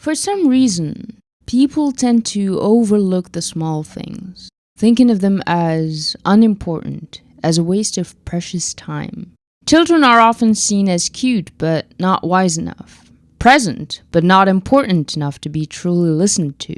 For some reason, people tend to overlook the small things, thinking of them as unimportant, as a waste of precious time. Children are often seen as cute but not wise enough, present but not important enough to be truly listened to.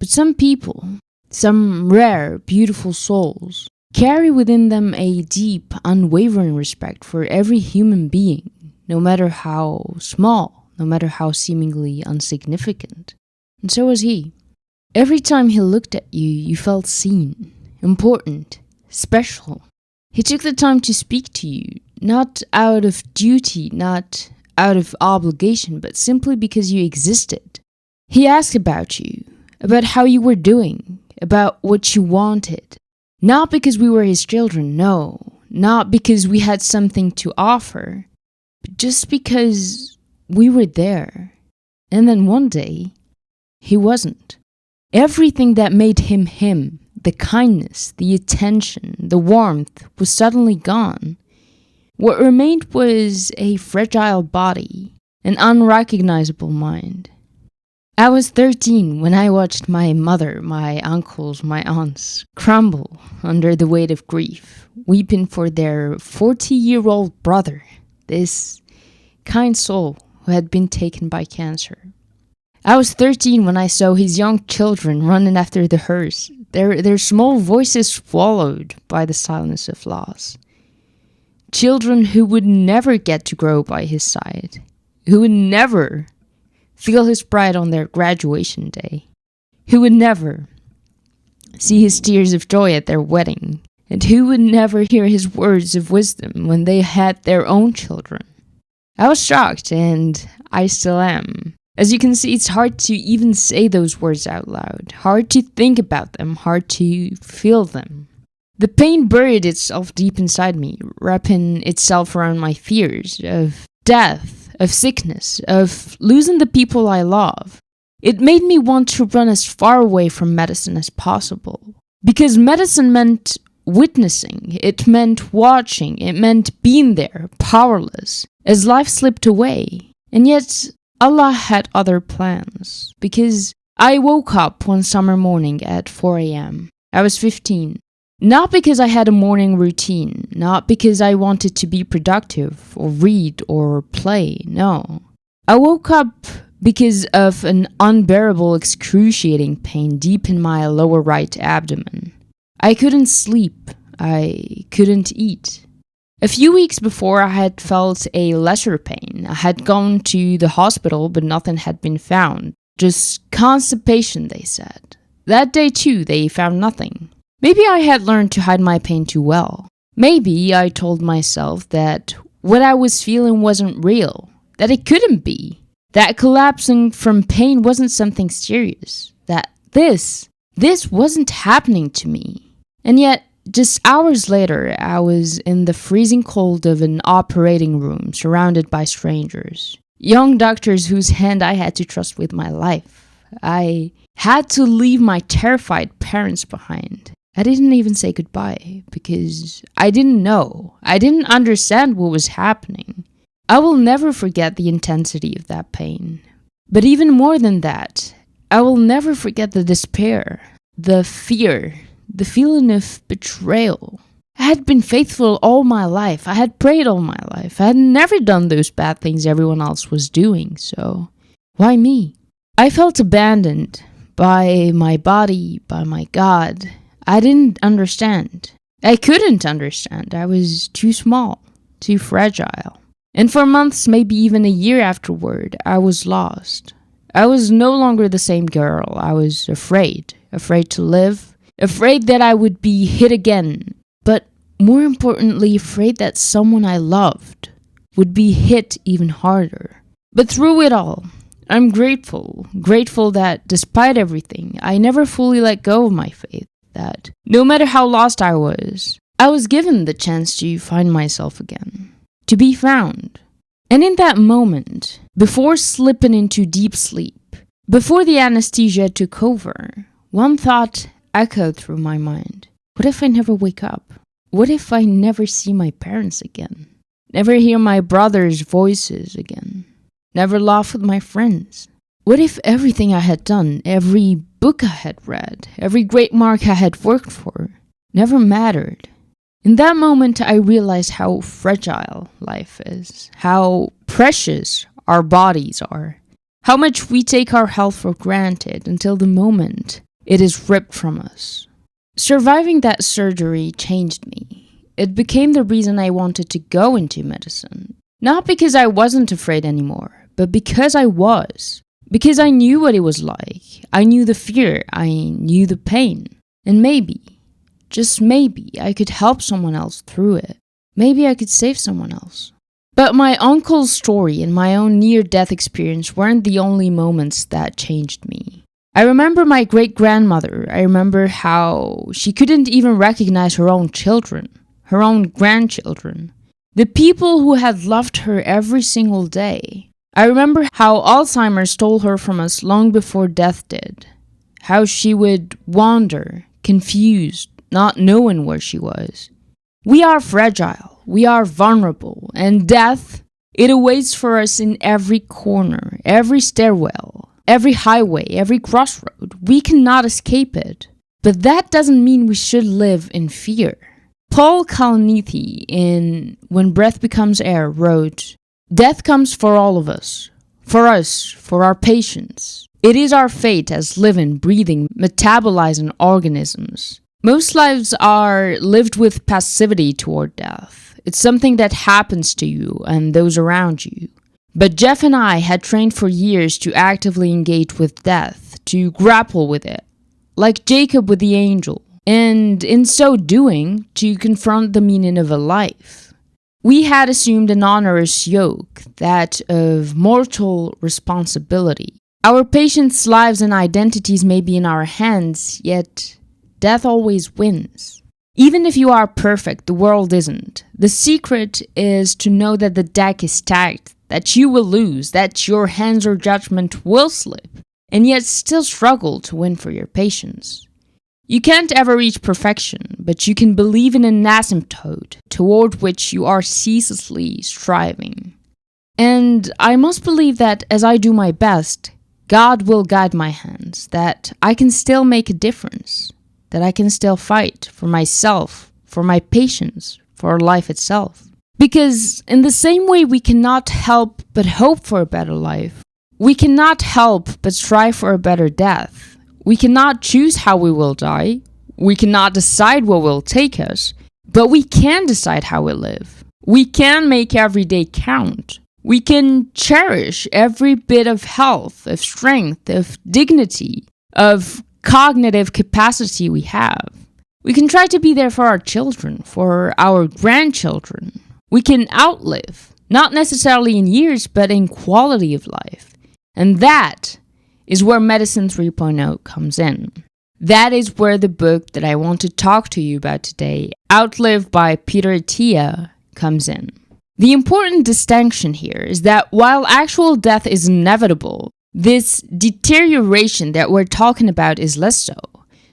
But some people, some rare, beautiful souls, carry within them a deep, unwavering respect for every human being, no matter how small, no matter how seemingly insignificant. And so was he. Every time he looked at you, you felt seen, important, special. He took the time to speak to you, not out of duty, not out of obligation, but simply because you existed. He asked about you, about how you were doing, about what you wanted. Not because we were his children, no. Not because we had something to offer, but just because we were there. And then one day, he wasn't. Everything that made him him, the kindness, the attention, the warmth, was suddenly gone. What remained was a fragile body, an unrecognizable mind. I was 13 when I watched my mother, my uncles, my aunts crumble under the weight of grief, weeping for their 40-year-old brother, this kind soul who had been taken by cancer. I was 13 when I saw his young children running after the hearse, their small voices swallowed by the silence of loss. Children who would never get to grow by his side, who would never feel his pride on their graduation day, who would never see his tears of joy at their wedding, and who would never hear his words of wisdom when they had their own children. I was shocked, and I still am. As you can see, it's hard to even say those words out loud, hard to think about them, hard to feel them. The pain buried itself deep inside me, wrapping itself around my fears of death, of sickness, of losing the people I love. It made me want to run as far away from medicine as possible. Because medicine meant witnessing, it meant watching, it meant being there, powerless, as life slipped away. And yet, Allah had other plans. Because I woke up one summer morning at 4 a.m. I was 15. Not because I had a morning routine, not because I wanted to be productive or read or play, no. I woke up because of an unbearable, excruciating pain deep in my lower right abdomen. I couldn't sleep, I couldn't eat. A few weeks before, I had felt a lesser pain. I had gone to the hospital, but nothing had been found. Just constipation, they said. That day too, they found nothing. Maybe I had learned to hide my pain too well. Maybe I told myself that what I was feeling wasn't real, that it couldn't be, that collapsing from pain wasn't something serious, that this wasn't happening to me. And yet, just hours later, I was in the freezing cold of an operating room, surrounded by strangers, young doctors whose hand I had to trust with my life. I had to leave my terrified parents behind. I didn't even say goodbye, because I didn't know. I didn't understand what was happening. I will never forget the intensity of that pain. But even more than that, I will never forget the despair, the fear, the feeling of betrayal. I had been faithful all my life. I had prayed all my life. I had never done those bad things everyone else was doing, so why me? I felt abandoned by my body, by my God. I didn't understand. I couldn't understand. I was too small, too fragile. And for months, maybe even a year afterward, I was lost. I was no longer the same girl. I was afraid to live, afraid that I would be hit again, but more importantly, afraid that someone I loved would be hit even harder. But through it all, I'm grateful that despite everything, I never fully let go of my faith. That no matter how lost I was given the chance to find myself again, to be found. And in that moment, before slipping into deep sleep, before the anesthesia took over, one thought echoed through my mind. What if I never wake up? What if I never see my parents again? Never hear my brother's voices again? Never laugh with my friends? What if everything I had done, every book I had read, every great mark I had worked for, never mattered? In that moment, I realized how fragile life is, how precious our bodies are, how much we take our health for granted until the moment it is ripped from us. Surviving that surgery changed me. It became the reason I wanted to go into medicine. Not because I wasn't afraid anymore, but because I was. Because I knew what it was like. I knew the fear. I knew the pain. And maybe, just maybe, I could help someone else through it. Maybe I could save someone else. But my uncle's story and my own near-death experience weren't the only moments that changed me. I remember my great-grandmother. I remember how she couldn't even recognize her own children, her own grandchildren, the people who had loved her every single day. I remember how Alzheimer stole her from us long before death did. How she would wander, confused, not knowing where she was. We are fragile, we are vulnerable, and death, it awaits for us in every corner, every stairwell, every highway, every crossroad. We cannot escape it. But that doesn't mean we should live in fear. Paul Kalanithi in When Breath Becomes Air wrote, "Death comes for all of us, for our patients. It is our fate as living, breathing, metabolizing organisms. Most lives are lived with passivity toward death. It's something that happens to you and those around you. But Jeff and I had trained for years to actively engage with death, to grapple with it, like Jacob with the angel, and in so doing, to confront the meaning of a life. We had assumed an onerous yoke, that of mortal responsibility. Our patients' lives and identities may be in our hands, yet death always wins. Even if you are perfect, the world isn't. The secret is to know that the deck is stacked, that you will lose, that your hands or judgment will slip, and yet still struggle to win for your patients. You can't ever reach perfection, but you can believe in an asymptote toward which you are ceaselessly striving. And I must believe that as I do my best, God will guide my hands, that I can still make a difference, that I can still fight for myself, for my patients, for life itself. Because in the same way we cannot help but hope for a better life, we cannot help but strive for a better death. We cannot choose how we will die. We cannot decide what will take us. But we can decide how we live. We can make every day count. We can cherish every bit of health, of strength, of dignity, of cognitive capacity we have. We can try to be there for our children, for our grandchildren. We can outlive, not necessarily in years, but in quality of life. And that is where Medicine 3.0 comes in. That is where the book that I want to talk to you about today, Outlive by Peter Attia, comes in. The important distinction here is that while actual death is inevitable, this deterioration that we're talking about is less so.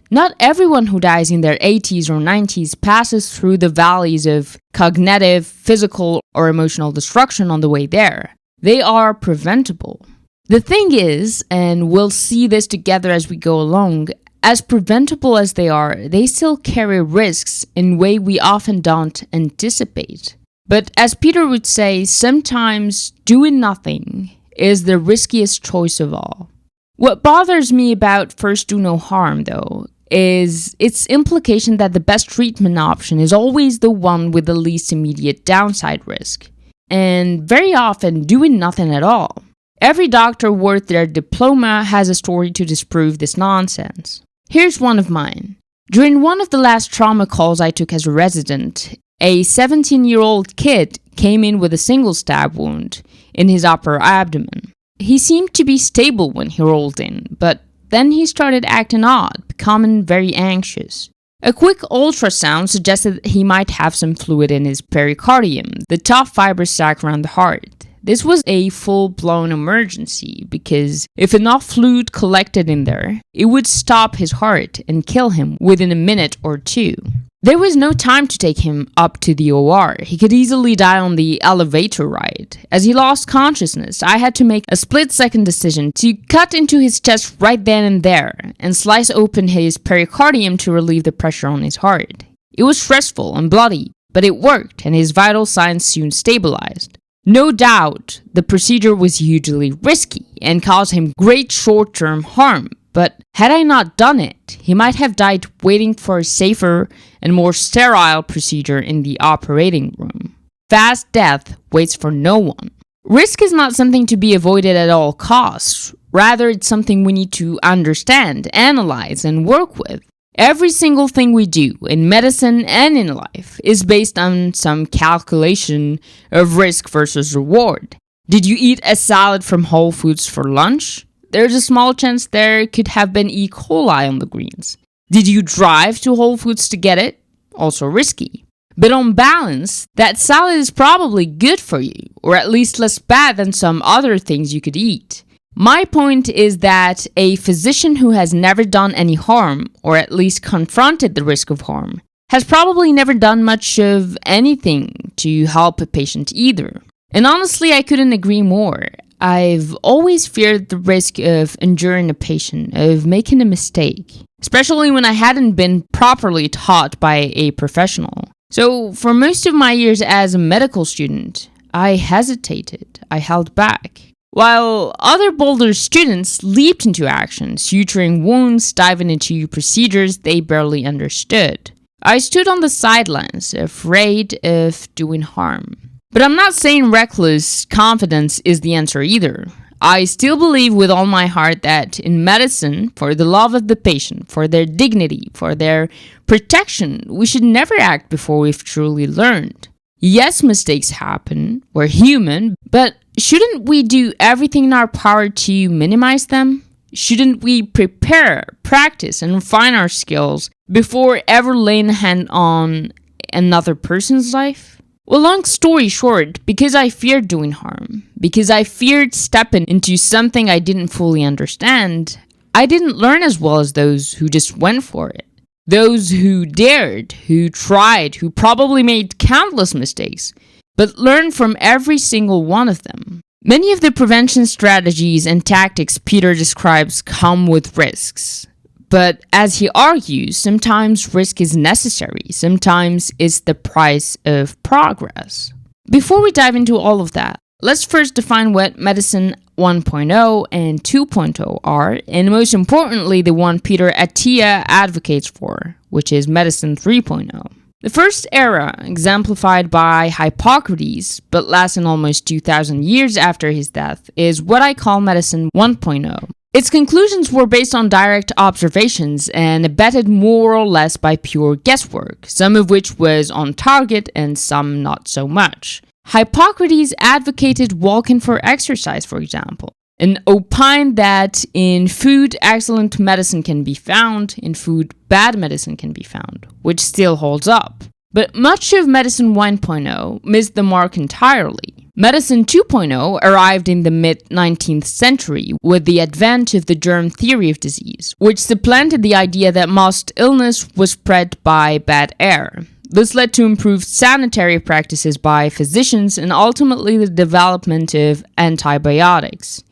Not everyone who dies in their 80s or 90s passes through the valleys of cognitive, physical, or emotional destruction on the way there. They are preventable. The thing is, and we'll see this together as we go along, as preventable as they are, they still carry risks in a way we often don't anticipate. But as Peter would say, sometimes doing nothing is the riskiest choice of all. What bothers me about First Do No Harm, though, is its implication that the best treatment option is always the one with the least immediate downside risk. And very often, doing nothing at all. Every doctor worth their diploma has a story to disprove this nonsense. Here's one of mine. During one of the last trauma calls I took as a resident, a 17-year-old kid came in with a single stab wound in his upper abdomen. He seemed to be stable when he rolled in, but then he started acting odd, becoming very anxious. A quick ultrasound suggested that he might have some fluid in his pericardium, the tough fibrous sac around the heart. This was a full-blown emergency because if enough fluid collected in there, it would stop his heart and kill him within a minute or two. There was no time to take him up to the OR. He could easily die on the elevator ride. As he lost consciousness, I had to make a split-second decision to cut into his chest right then and there and slice open his pericardium to relieve the pressure on his heart. It was stressful and bloody, but it worked and his vital signs soon stabilized. No doubt, the procedure was hugely risky and caused him great short-term harm, but had I not done it, he might have died waiting for a safer and more sterile procedure in the operating room. Fast death waits for no one. Risk is not something to be avoided at all costs. Rather, it's something we need to understand, analyze, and work with. Every single thing we do in medicine and in life is based on some calculation of risk versus reward. Did you eat a salad from Whole Foods for lunch? There's a small chance there could have been E. coli on the greens. Did you drive to Whole Foods to get it? Also risky. But on balance, that salad is probably good for you, or at least less bad than some other things you could eat. My point is that a physician who has never done any harm, or at least confronted the risk of harm, has probably never done much of anything to help a patient either. And honestly, I couldn't agree more. I've always feared the risk of injuring a patient, of making a mistake, especially when I hadn't been properly taught by a professional. So for most of my years as a medical student, I hesitated, I held back. While other bolder students leaped into action, suturing wounds, diving into procedures they barely understood. I stood on the sidelines, afraid of doing harm. But I'm not saying reckless confidence is the answer either. I still believe with all my heart that in medicine, for the love of the patient, for their dignity, for their protection, we should never act before we've truly learned. Yes, mistakes happen, we're human, but shouldn't we do everything in our power to minimize them? Shouldn't we prepare, practice, and refine our skills before ever laying a hand on another person's life? Well, long story short, because I feared doing harm, because I feared stepping into something I didn't fully understand, I didn't learn as well as those who just went for it. Those who dared, who tried, who probably made countless mistakes, but learned from every single one of them. Many of the prevention strategies and tactics Peter describes come with risks. But as he argues, sometimes risk is necessary, sometimes it's the price of progress. Before we dive into all of that, let's first define what medicine 1.0 and 2.0 are, and most importantly, the one Peter Attia advocates for, which is medicine 3.0. The first era, exemplified by Hippocrates, but lasting almost 2,000 years after his death, is what I call medicine 1.0. Its conclusions were based on direct observations and abetted more or less by pure guesswork, some of which was on target and some not so much. Hippocrates advocated walking for exercise, for example, and opined that in food, excellent medicine can be found, in food, bad medicine can be found, which still holds up. But much of medicine 1.0 missed the mark entirely. Medicine 2.0 arrived in the mid-19th century with the advent of the germ theory of disease, which supplanted the idea that most illness was spread by bad air. This led to improved sanitary practices by physicians and ultimately the development of antibiotics.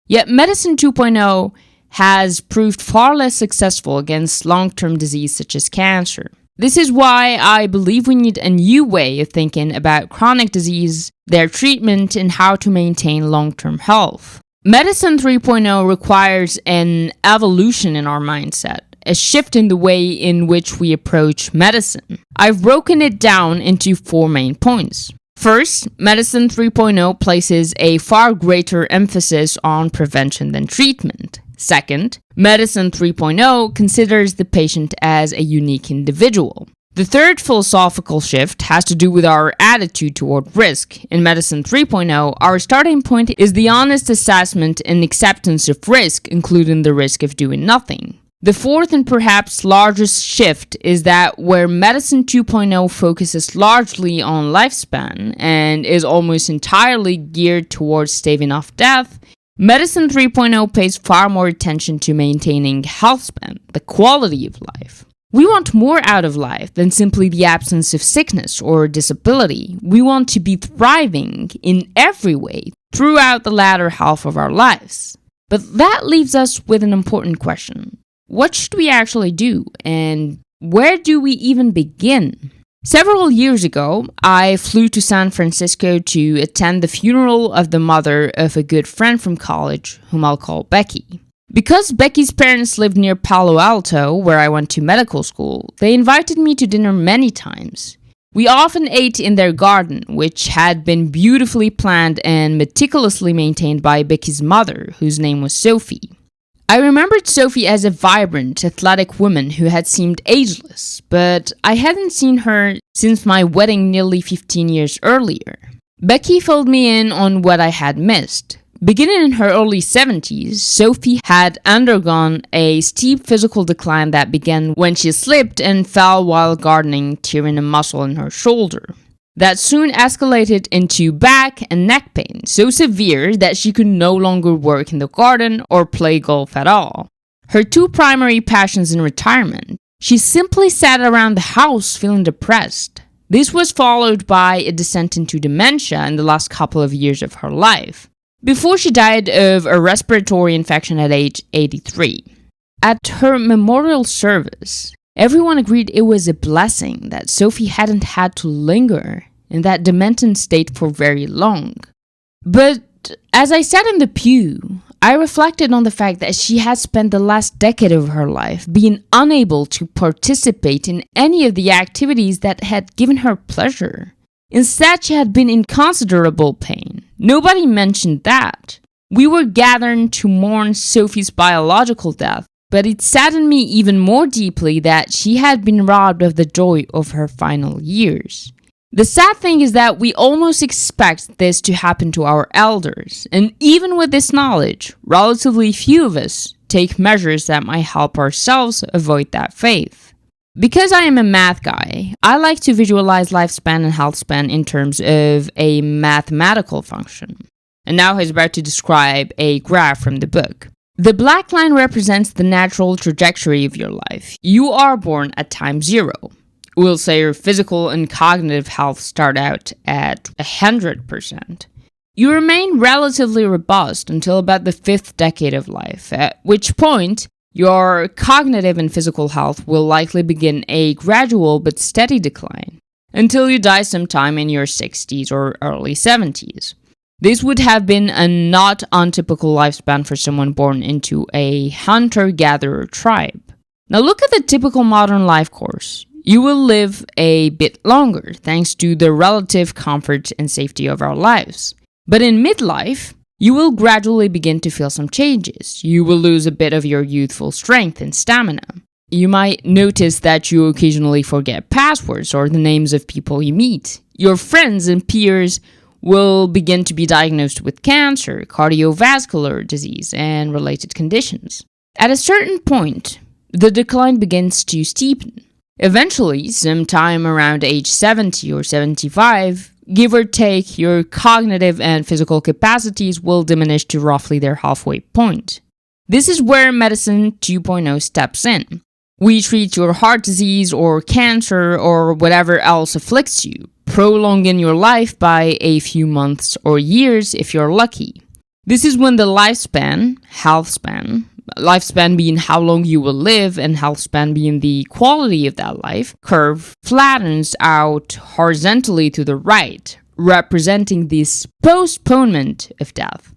Yet medicine 2.0 has proved far less successful against long-term disease such as cancer. This is why I believe we need a new way of thinking about chronic disease, their treatment, and how to maintain long-term health. Medicine 3.0 requires an evolution in our mindset, a shift in the way in which we approach medicine. I've broken it down into 4 main points. First, medicine 3.0 places a far greater emphasis on prevention than treatment. Second, medicine 3.0 considers the patient as a unique individual. The third philosophical shift has to do with our attitude toward risk. In medicine 3.0, our starting point is the honest assessment and acceptance of risk, including the risk of doing nothing. The fourth and perhaps largest shift is that where Medicine 2.0 focuses largely on lifespan and is almost entirely geared towards staving off death, Medicine 3.0 pays far more attention to maintaining healthspan, the quality of life. We want more out of life than simply the absence of sickness or disability. We want to be thriving in every way throughout the latter half of our lives. But that leaves us with an important question. What should we actually do, and where do we even begin? Several years ago, I flew to San Francisco to attend the funeral of the mother of a good friend from college, whom I'll call Becky. Because Becky's parents lived near Palo Alto, where I went to medical school, they invited me to dinner many times. We often ate in their garden, which had been beautifully planned and meticulously maintained by Becky's mother, whose name was Sophie. I remembered Sophie as a vibrant, athletic woman who had seemed ageless, but I hadn't seen her since my wedding nearly 15 years earlier. Becky filled me in on what I had missed. Beginning in her early 70s, Sophie had undergone a steep physical decline that began when she slipped and fell while gardening, tearing a muscle in her shoulder. That soon escalated into back and neck pain, so severe that she could no longer work in the garden or play golf at all. Her two primary passions in retirement, she simply sat around the house feeling depressed. This was followed by a descent into dementia in the last couple of years of her life, before she died of a respiratory infection at age 83. At her memorial service, everyone agreed it was a blessing that Sophie hadn't had to linger in that demented state for very long. But as I sat in the pew, I reflected on the fact that she had spent the last decade of her life being unable to participate in any of the activities that had given her pleasure. Instead, she had been in considerable pain. Nobody mentioned that. We were gathered to mourn Sophie's biological death, but it saddened me even more deeply that she had been robbed of the joy of her final years. The sad thing is that we almost expect this to happen to our elders, and even with this knowledge, relatively few of us take measures that might help ourselves avoid that fate. Because I am a math guy, I like to visualize lifespan and healthspan in terms of a mathematical function. And now he's about to describe a graph from the book. The black line represents the natural trajectory of your life. You are born at time 0. We'll say your physical and cognitive health start out at 100%. You remain relatively robust until about the 5th decade of life, at which point your cognitive and physical health will likely begin a gradual but steady decline, until you die sometime in your 60s or early 70s. This would have been a not untypical lifespan for someone born into a hunter-gatherer tribe. Now look at the typical modern life course. You will live a bit longer thanks to the relative comfort and safety of our lives. But in midlife, you will gradually begin to feel some changes. You will lose a bit of your youthful strength and stamina. You might notice that you occasionally forget passwords or the names of people you meet. Your friends and peers will begin to be diagnosed with cancer, cardiovascular disease, and related conditions. At a certain point, the decline begins to steepen. Eventually, sometime around age 70 or 75, give or take, your cognitive and physical capacities will diminish to roughly their halfway point. This is where Medicine 2.0 steps in. We treat your heart disease or cancer or whatever else afflicts you, prolonging your life by a few months or years if you're lucky. This is when the lifespan, lifespan being how long you will live and healthspan being the quality of that life, curve flattens out horizontally to the right, representing this postponement of death.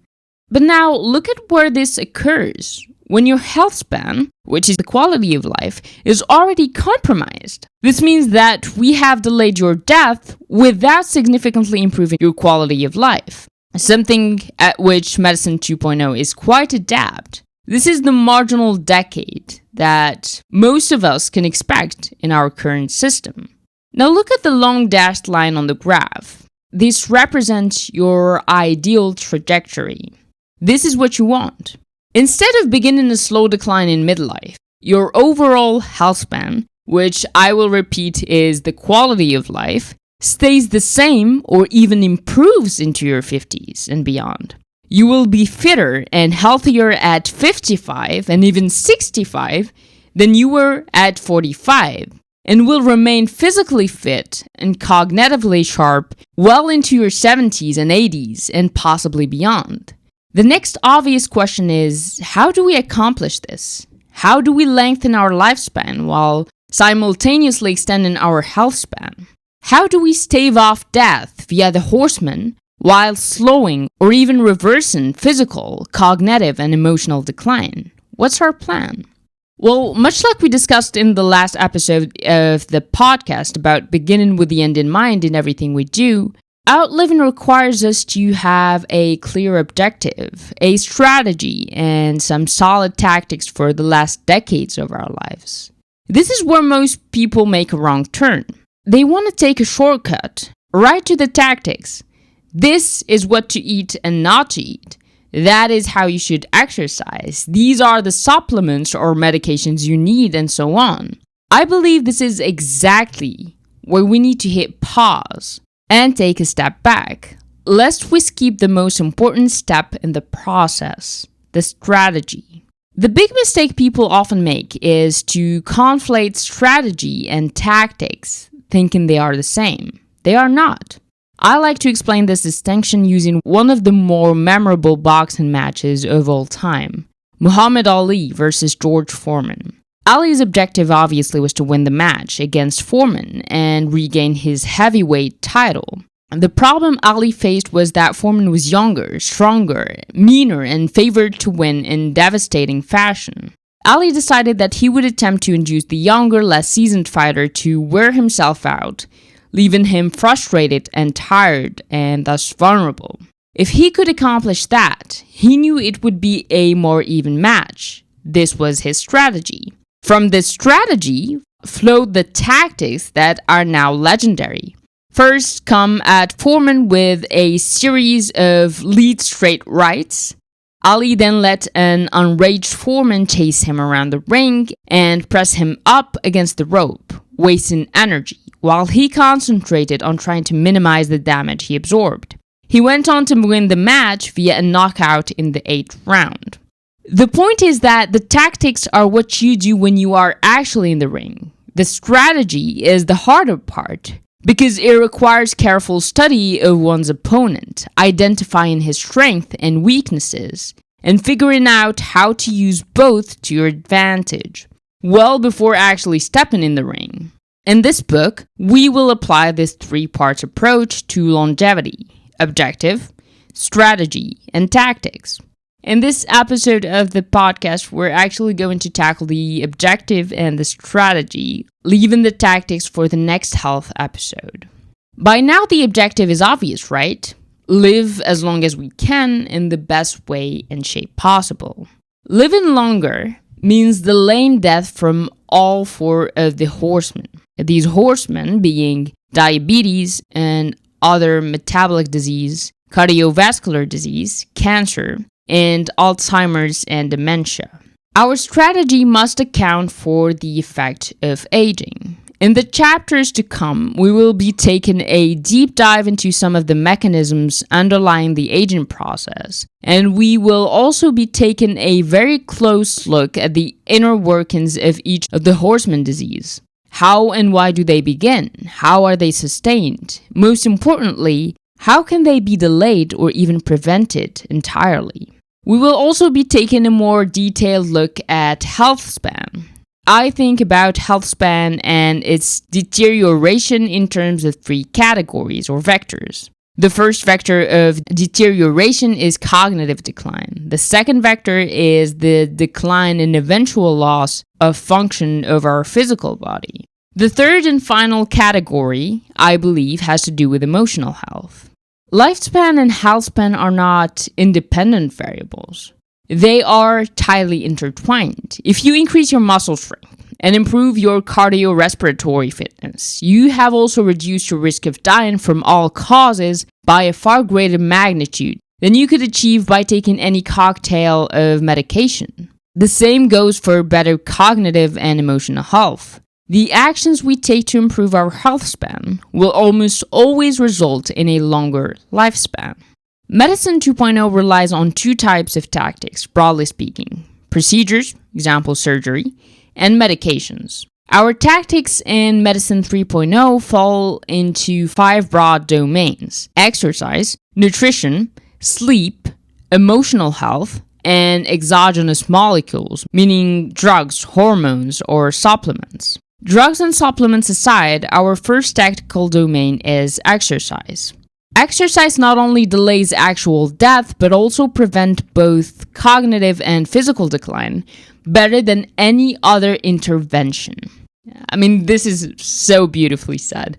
But now look at where this occurs. When your healthspan, which is the quality of life, is already compromised. This means that we have delayed your death without significantly improving your quality of life, something at which Medicine 2.0 is quite adept. This is the marginal decade that most of us can expect in our current system. Now look at the long dashed line on the graph. This represents your ideal trajectory. This is what you want. Instead of beginning a slow decline in midlife, your overall health span, which I will repeat is the quality of life, stays the same or even improves into your 50s and beyond. You will be fitter and healthier at 55 and even 65 than you were at 45, and will remain physically fit and cognitively sharp well into your 70s and 80s and possibly beyond. The next obvious question is, how do we accomplish this? How do we lengthen our lifespan while simultaneously extending our health span? How do we stave off death via the Horseman while slowing or even reversing physical, cognitive, and emotional decline? What's our plan? Well, much like we discussed in the last episode of the podcast about beginning with the end in mind in everything we do, outliving requires us to have a clear objective, a strategy, and some solid tactics for the last decades of our lives. This is where most people make a wrong turn. They want to take a shortcut, right to the tactics. This is what to eat and not to eat. That is how you should exercise. These are the supplements or medications you need, and so on. I believe this is exactly where we need to hit pause and take a step back, lest we skip the most important step in the process, the strategy. The big mistake people often make is to conflate strategy and tactics, thinking they are the same. They are not. I like to explain this distinction using one of the more memorable boxing matches of all time, Muhammad Ali versus George Foreman. Ali's objective obviously was to win the match against Foreman and regain his heavyweight title. The problem Ali faced was that Foreman was younger, stronger, meaner, and favored to win in devastating fashion. Ali decided that he would attempt to induce the younger, less seasoned fighter to wear himself out, leaving him frustrated and tired and thus vulnerable. If he could accomplish that, he knew it would be a more even match. This was his strategy. From this strategy flowed the tactics that are now legendary. First come at Foreman with a series of lead straight rights. Ali then let an enraged Foreman chase him around the ring and press him up against the rope, wasting energy, while he concentrated on trying to minimize the damage he absorbed. He went on to win the match via a knockout in the 8th round. The point is that the tactics are what you do when you are actually in the ring. The strategy is the harder part, because it requires careful study of one's opponent, identifying his strengths and weaknesses, and figuring out how to use both to your advantage, well before actually stepping in the ring. In this book, we will apply this 3-part approach to longevity: objective, strategy, and tactics. In this episode of the podcast, we're actually going to tackle the objective and the strategy, leaving the tactics for the next health episode. By now, the objective is obvious, right? Live as long as we can in the best way and shape possible. Living longer means delaying death from all 4 of the horsemen. These horsemen being diabetes and other metabolic disease, cardiovascular disease, cancer, and Alzheimer's and dementia. Our strategy must account for the effect of aging. In the chapters to come, we will be taking a deep dive into some of the mechanisms underlying the aging process, and we will also be taking a very close look at the inner workings of each of the horseman disease. How and why do they begin? How are they sustained? Most importantly, how can they be delayed or even prevented entirely? We will also be taking a more detailed look at Healthspan. I think about Healthspan and its deterioration in terms of 3 categories or vectors. The first vector of deterioration is cognitive decline. The second vector is the decline and eventual loss of function of our physical body. The third and final category, I believe, has to do with emotional health. Lifespan and healthspan are not independent variables. They are tightly intertwined. If you increase your muscle strength and improve your cardiorespiratory fitness, you have also reduced your risk of dying from all causes by a far greater magnitude than you could achieve by taking any cocktail of medication. The same goes for better cognitive and emotional health. The actions we take to improve our health span will almost always result in a longer lifespan. Medicine 2.0 relies on two types of tactics, broadly speaking: procedures, example surgery, and medications. Our tactics in Medicine 3.0 fall into 5 broad domains: exercise, nutrition, sleep, emotional health, and exogenous molecules, meaning drugs, hormones, or supplements. Drugs and supplements aside, our first tactical domain is exercise. Exercise not only delays actual death, but also prevents both cognitive and physical decline better than any other intervention. I mean, this is so beautifully said,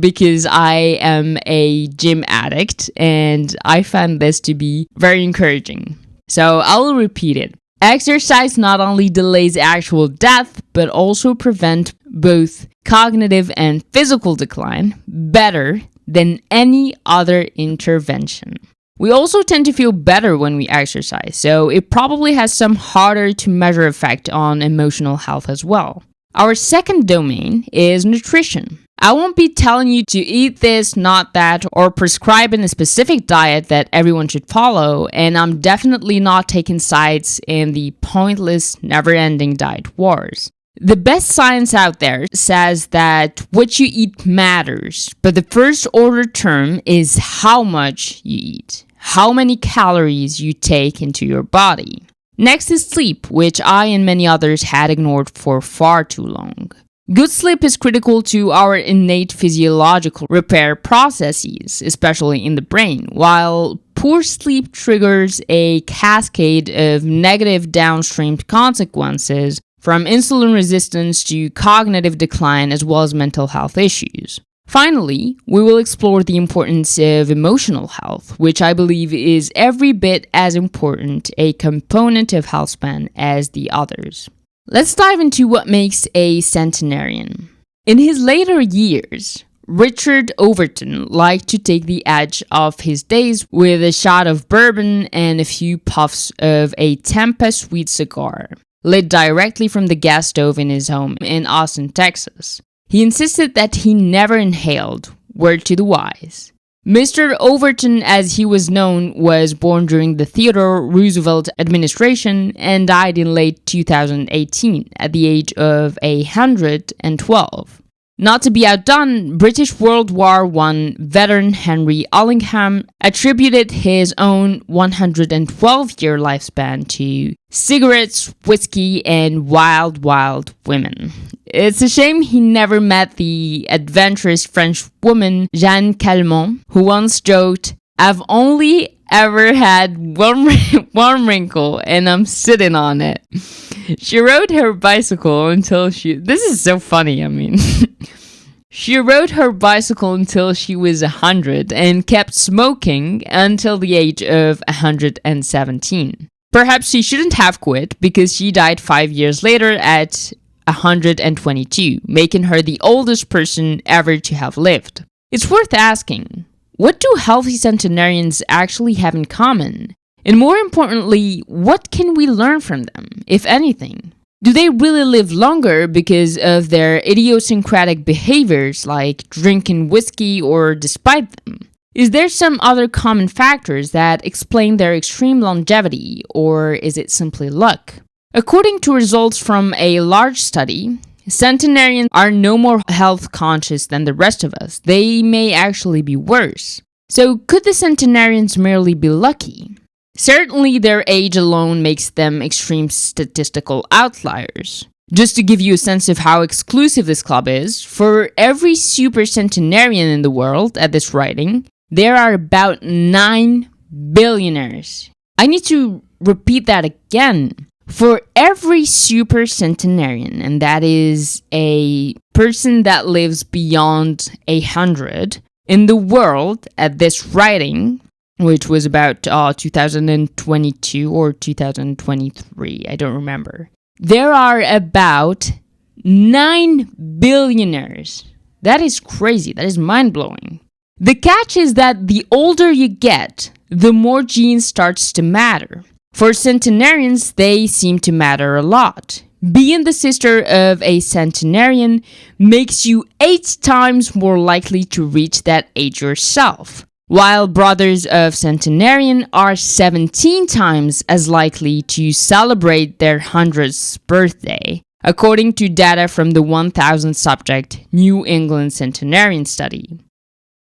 because I am a gym addict and I found this to be very encouraging. So I'll repeat it. Exercise not only delays actual death, but also prevents both cognitive and physical decline better than any other intervention. We also tend to feel better when we exercise, so it probably has some harder to measure effect on emotional health as well. Our second domain is nutrition. I won't be telling you to eat this, not that, or prescribing a specific diet that everyone should follow, and I'm definitely not taking sides in the pointless, never-ending diet wars. The best science out there says that what you eat matters, but the first order term is how much you eat, how many calories you take into your body. Next is sleep, which I and many others had ignored for far too long. Good sleep is critical to our innate physiological repair processes, especially in the brain, while poor sleep triggers a cascade of negative downstream consequences, from insulin resistance to cognitive decline as well as mental health issues. Finally, we will explore the importance of emotional health, which I believe is every bit as important a component of Healthspan as the others. Let's dive into what makes a centenarian. In his later years, Richard Overton liked to take the edge off his days with a shot of bourbon and a few puffs of a Tampa sweet cigar, lit directly from the gas stove in his home in Austin, Texas. He insisted that he never inhaled, word to the wise. Mr. Overton, as he was known, was born during the Theodore Roosevelt administration and died in late 2018 at the age of 112. Not to be outdone, British World War I veteran Henry Allingham attributed his own 112-year lifespan to cigarettes, whiskey, and wild, wild women. It's a shame he never met the adventurous French woman Jeanne Calment, who once joked, "I've only ever had one wrinkle and I'm sitting on it." She rode her bicycle until this is so funny, I mean. She rode her bicycle until she was 100 and kept smoking until the age of 117. Perhaps she shouldn't have quit because she died 5 years later at 122, making her the oldest person ever to have lived. It's worth asking, what do healthy centenarians actually have in common? And more importantly, what can we learn from them, if anything? Do they really live longer because of their idiosyncratic behaviors like drinking whiskey or despite them? Is there some other common factors that explain their extreme longevity, or is it simply luck? According to results from a large study, centenarians are no more health conscious than the rest of us. They may actually be worse. So could the centenarians merely be lucky? Certainly, their age alone makes them extreme statistical outliers. Just to give you a sense of how exclusive this club is, for every super centenarian in the world at this writing, there are about 9 billionaires. I need to repeat that again. For every super centenarian, and that is a person that lives beyond 100 in the world at this writing, which was about 2022 or 2023, I don't remember. There are about 9 billionaires. That is crazy. That is mind-blowing. The catch is that the older you get, the more genes starts to matter. For centenarians, they seem to matter a lot. Being the sister of a centenarian makes you 8 times more likely to reach that age yourself, while brothers of centenarian are 17 times as likely to celebrate their 100th birthday, according to data from the 1,000 subject New England Centenarian study.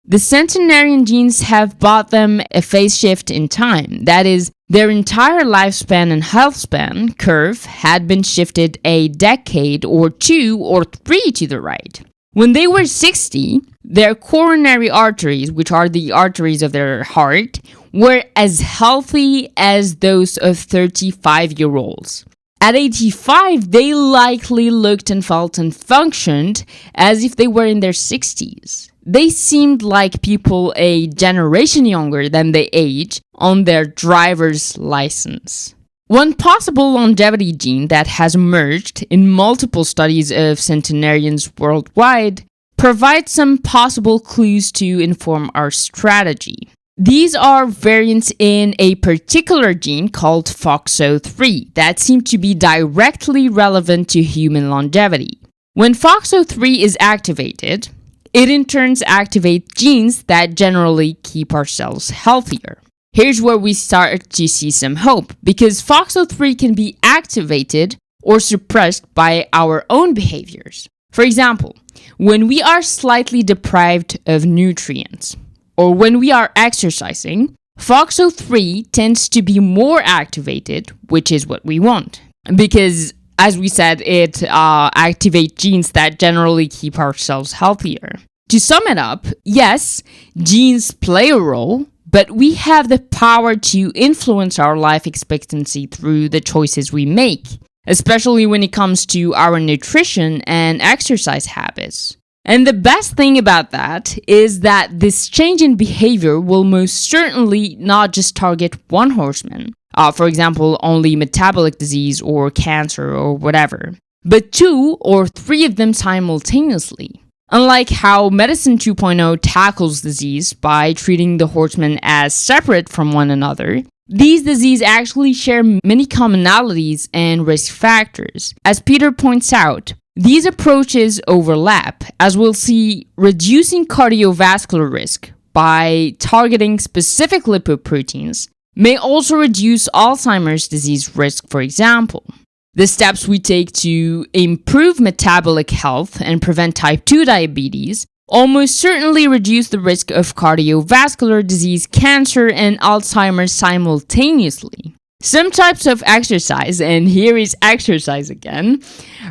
The centenarian genes have bought them a phase shift in time. That is, their entire lifespan and healthspan curve had been shifted a decade or 2 or 3 to the right. When they were 60, their coronary arteries, which are the arteries of their heart, were as healthy as those of 35-year-olds. At 85, they likely looked and felt and functioned as if they were in their 60s. They seemed like people a generation younger than they age on their driver's license. One possible longevity gene that has emerged in multiple studies of centenarians worldwide provides some possible clues to inform our strategy. These are variants in a particular gene called FOXO3 that seem to be directly relevant to human longevity. When FOXO3 is activated, it in turn activates genes that generally keep our cells healthier. Here's where we start to see some hope, because FOXO3 can be activated or suppressed by our own behaviors. For example, when we are slightly deprived of nutrients, or when we are exercising, FOXO3 tends to be more activated, which is what we want. Because, as we said, it activates genes that generally keep our cells healthier. To sum it up, yes, genes play a role, but we have the power to influence our life expectancy through the choices we make, especially when it comes to our nutrition and exercise habits. And the best thing about that is that this change in behavior will most certainly not just target one horseman, for example, only metabolic disease or cancer or whatever, but 2 or 3 of them simultaneously. Unlike how Medicine 2.0 tackles disease by treating the horsemen as separate from one another, these diseases actually share many commonalities and risk factors. As Peter points out, these approaches overlap, as we'll see, reducing cardiovascular risk by targeting specific lipoproteins may also reduce Alzheimer's disease risk, for example. The steps we take to improve metabolic health and prevent type 2 diabetes almost certainly reduce the risk of cardiovascular disease, cancer, and Alzheimer's simultaneously. Some types of exercise, and here is exercise again,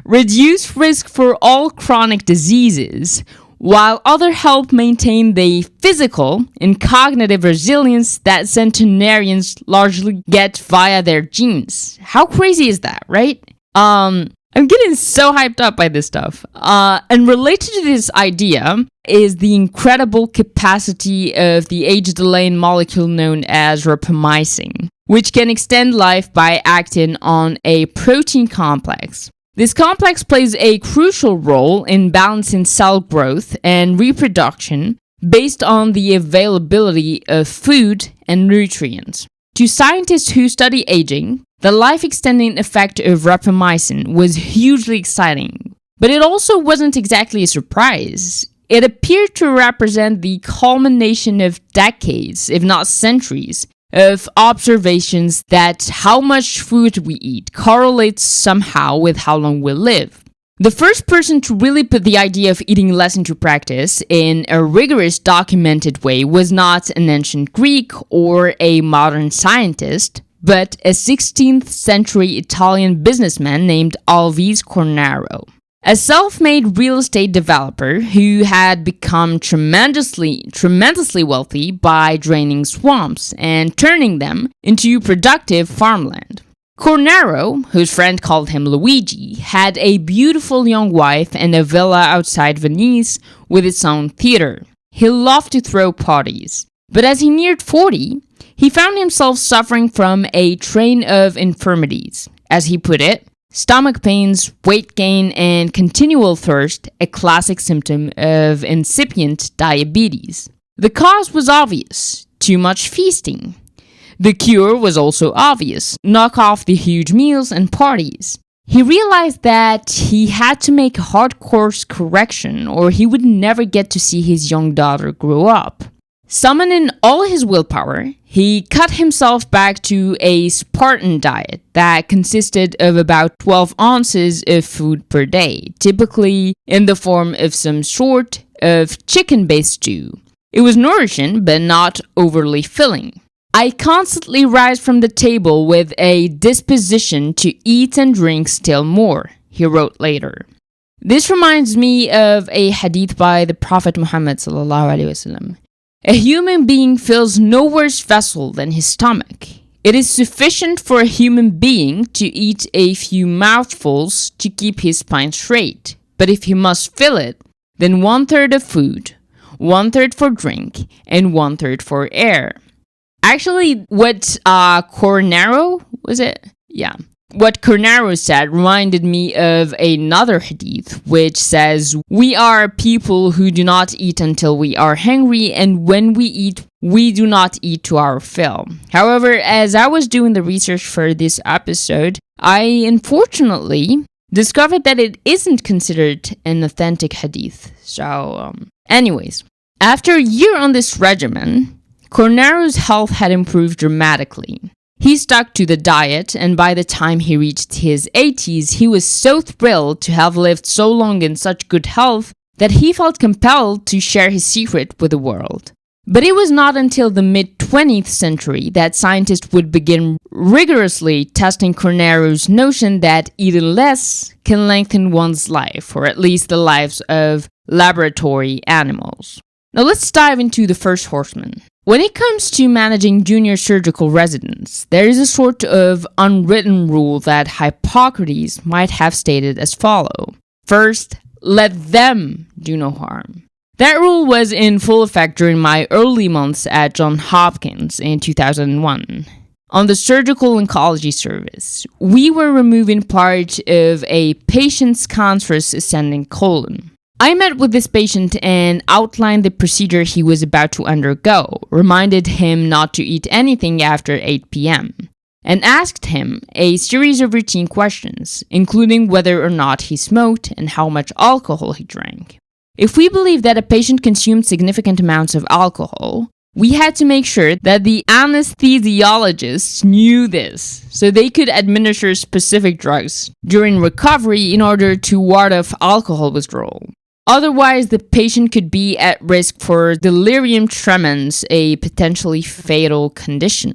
reduce risk for all chronic diseases, while others help maintain the physical and cognitive resilience that centenarians largely get via their genes. How crazy is that, right? I'm getting so hyped up by this stuff. And related to this idea is the incredible capacity of the age-delaying molecule known as rapamycin, which can extend life by acting on a protein complex. This complex plays a crucial role in balancing cell growth and reproduction based on the availability of food and nutrients. To scientists who study aging, the life-extending effect of rapamycin was hugely exciting, but it also wasn't exactly a surprise. It appeared to represent the culmination of decades, if not centuries, of observations that how much food we eat correlates somehow with how long we live. The first person to really put the idea of eating less into practice in a rigorous documented way was not an ancient Greek or a modern scientist, but a 16th century Italian businessman named Alvise Cornaro. A self-made real estate developer who had become tremendously wealthy by draining swamps and turning them into productive farmland. Cornaro, whose friend called him Luigi, had a beautiful young wife and a villa outside Venice with its own theater. He loved to throw parties, but as he neared 40, he found himself suffering from a train of infirmities. As he put it, stomach pains, weight gain, and continual thirst, a classic symptom of incipient diabetes. The cause was obvious: too much feasting. The cure was also obvious: knock off the huge meals and parties. He realized that he had to make a hard course correction or he would never get to see his young daughter grow up. Summoning all his willpower, he cut himself back to a Spartan diet that consisted of about 12 ounces of food per day, typically in the form of some sort of chicken-based stew. It was nourishing, but not overly filling. I constantly rise from the table with a disposition to eat and drink still more, he wrote later. This reminds me of a hadith by the Prophet Muhammad ﷺ. A human being fills no worse vessel than his stomach. It is sufficient for a human being to eat a few mouthfuls to keep his spine straight. But if he must fill it, then 1/3 of food, 1/3 for drink, and 1/3 for air. Actually, what Cornaro, was it? Yeah. What Cornaro said reminded me of another hadith, which says, "We are people who do not eat until we are hungry, and when we eat, we do not eat to our fill." However, as I was doing the research for this episode, I unfortunately discovered that it isn't considered an authentic hadith. Anyways, after a year on this regimen, Cornaro's health had improved dramatically. He stuck to the diet, and by the time he reached his 80s, he was so thrilled to have lived so long in such good health that he felt compelled to share his secret with the world. But it was not until the mid-20th century that scientists would begin rigorously testing Cornaro's notion that eating less can lengthen one's life, or at least the lives of laboratory animals. Now let's dive into the first horseman. When it comes to managing junior surgical residents, there is a sort of unwritten rule that Hippocrates might have stated as follows. First, let them do no harm. That rule was in full effect during my early months at Johns Hopkins in 2001. On the surgical oncology service, we were removing part of a patient's cancerous ascending colon. I met with this patient and outlined the procedure he was about to undergo, reminded him not to eat anything after 8 p.m., and asked him a series of routine questions, including whether or not he smoked and how much alcohol he drank. If we believed that a patient consumed significant amounts of alcohol, we had to make sure that the anesthesiologists knew this, so they could administer specific drugs during recovery in order to ward off alcohol withdrawal. Otherwise, the patient could be at risk for delirium tremens, a potentially fatal condition.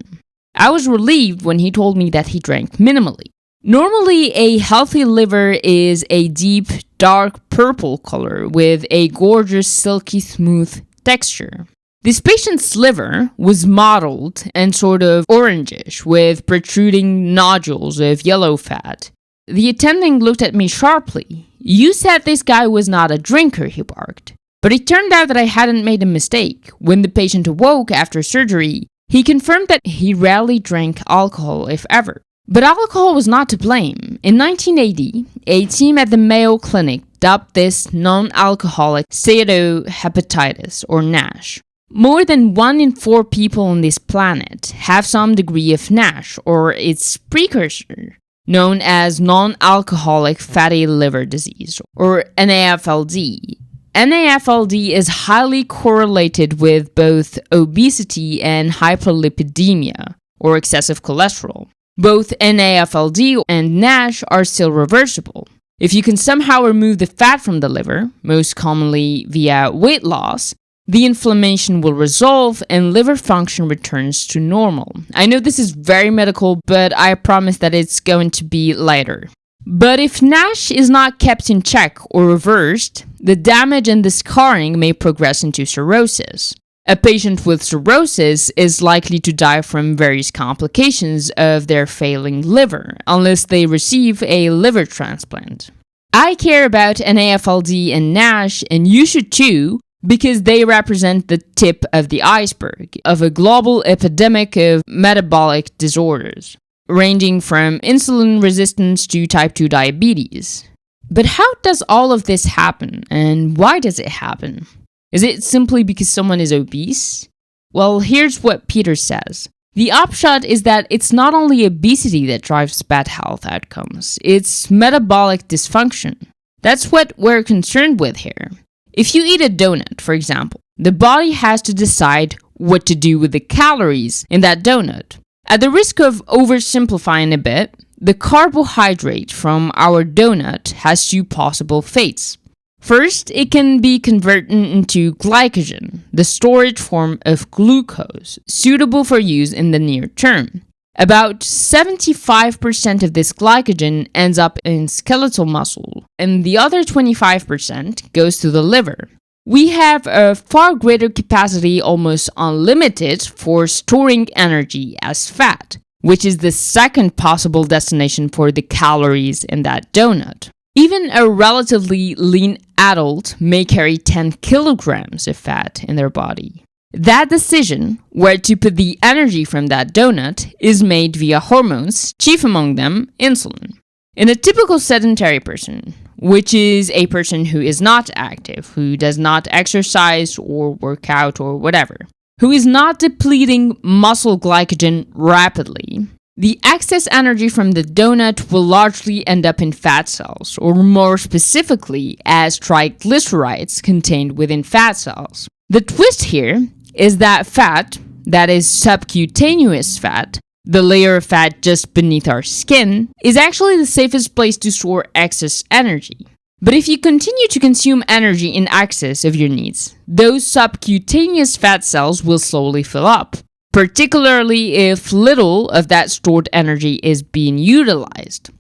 I was relieved when he told me that he drank minimally. Normally, a healthy liver is a deep, dark purple color with a gorgeous, silky smooth texture. This patient's liver was mottled and sort of orangish, with protruding nodules of yellow fat. The attending looked at me sharply. "You said this guy was not a drinker," he barked. But it turned out that I hadn't made a mistake. When the patient awoke after surgery, he confirmed that he rarely drank alcohol, if ever. But alcohol was not to blame. In 1980, a team at the Mayo Clinic dubbed this non-alcoholic steatohepatitis, or NASH. More than 1 in 4 people on this planet have some degree of NASH, or its precursor, known as non-alcoholic fatty liver disease, or NAFLD. NAFLD is highly correlated with both obesity and hyperlipidemia, or excessive cholesterol. Both NAFLD and NASH are still reversible. If you can somehow remove the fat from the liver, most commonly via weight loss, the inflammation will resolve and liver function returns to normal. I know this is very medical, but I promise that it's going to be lighter. But if NASH is not kept in check or reversed, the damage and the scarring may progress into cirrhosis. A patient with cirrhosis is likely to die from various complications of their failing liver, unless they receive a liver transplant. I care about NAFLD and NASH, and you should too, because they represent the tip of the iceberg of a global epidemic of metabolic disorders, ranging from insulin resistance to type 2 diabetes. But how does all of this happen, and why does it happen? Is it simply because someone is obese? Well, here's what Peter says. The upshot is that it's not only obesity that drives bad health outcomes, it's metabolic dysfunction. That's what we're concerned with here. If you eat a donut, for example, the body has to decide what to do with the calories in that donut. At the risk of oversimplifying a bit, the carbohydrate from our donut has two possible fates. First, it can be converted into glycogen, the storage form of glucose, suitable for use in the near term. About 75% of this glycogen ends up in skeletal muscle, and the other 25% goes to the liver. We have a far greater capacity, almost unlimited, for storing energy as fat, which is the second possible destination for the calories in that donut. Even a relatively lean adult may carry 10 kilograms of fat in their body. That decision, where to put the energy from that donut, is made via hormones, chief among them insulin. In a typical sedentary person, which is a person who is not active, who does not exercise or work out or whatever, who is not depleting muscle glycogen rapidly, the excess energy from the donut will largely end up in fat cells, or more specifically as triglycerides contained within fat cells. The twist here is that fat, that is subcutaneous fat, the layer of fat just beneath our skin, is actually the safest place to store excess energy. But if you continue to consume energy in excess of your needs, those subcutaneous fat cells will slowly fill up, particularly if little of that stored energy is being utilized.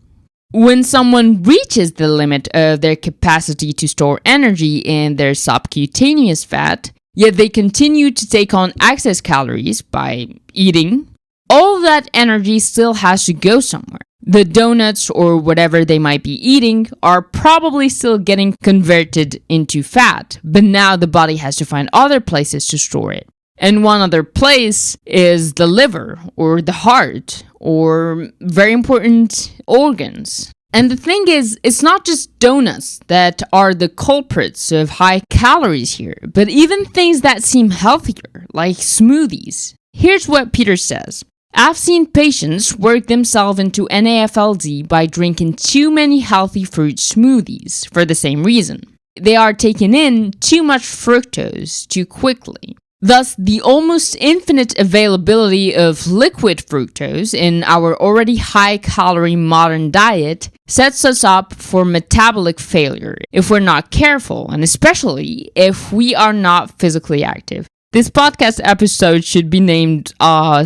When someone reaches the limit of their capacity to store energy in their subcutaneous fat, yet they continue to take on excess calories by eating, all that energy still has to go somewhere. The donuts or whatever they might be eating are probably still getting converted into fat, but now the body has to find other places to store it. And one other place is the liver or the heart or very important organs. And the thing is, it's not just donuts that are the culprits of high calories here, but even things that seem healthier, like smoothies. Here's what Peter says. I've seen patients work themselves into NAFLD by drinking too many healthy fruit smoothies for the same reason. They are taking in too much fructose too quickly. Thus, the almost infinite availability of liquid fructose in our already high-calorie modern diet sets us up for metabolic failure if we're not careful, and especially if we are not physically active. This podcast episode should be named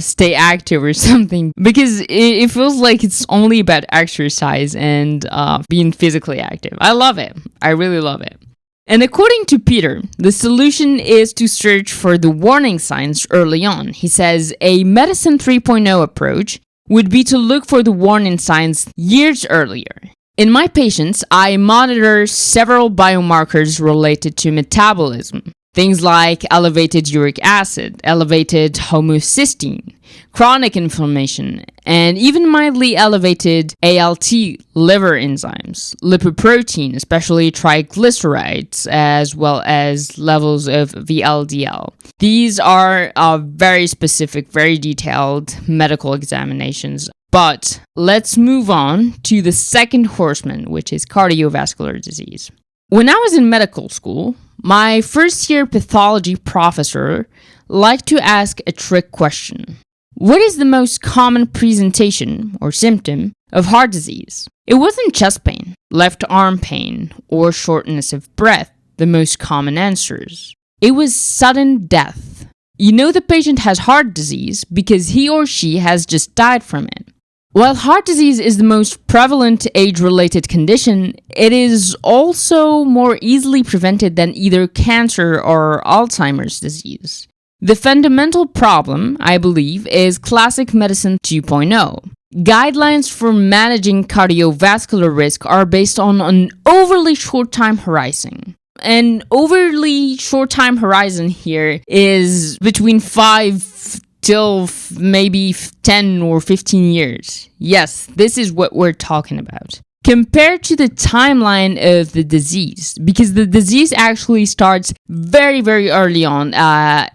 Stay Active or something, because it feels like it's only about exercise and being physically active. I love it. I really love it. And according to Peter, the solution is to search for the warning signs early on. He says a medicine 3.0 approach would be to look for the warning signs years earlier. In my patients, I monitor several biomarkers related to metabolism. Things like elevated uric acid, elevated homocysteine, chronic inflammation, and even mildly elevated ALT, liver enzymes, lipoprotein, especially triglycerides, as well as levels of VLDL. These are very specific, very detailed medical examinations. But let's move on to the second horseman, which is cardiovascular disease. When I was in medical school, my first-year pathology professor liked to ask a trick question. What is the most common presentation or symptom of heart disease? It wasn't chest pain, left arm pain, or shortness of breath, the most common answers. It was sudden death. You know the patient has heart disease because he or she has just died from it. While heart disease is the most prevalent age-related condition, it is also more easily prevented than either cancer or Alzheimer's disease. The fundamental problem, I believe, is classic medicine 2.0. Guidelines for managing cardiovascular risk are based on an overly short time horizon. An overly short time horizon here is between 5 till maybe 10 or 15 years. Yes, this is what we're talking about. Compared to the timeline of the disease, because the disease actually starts very, very early on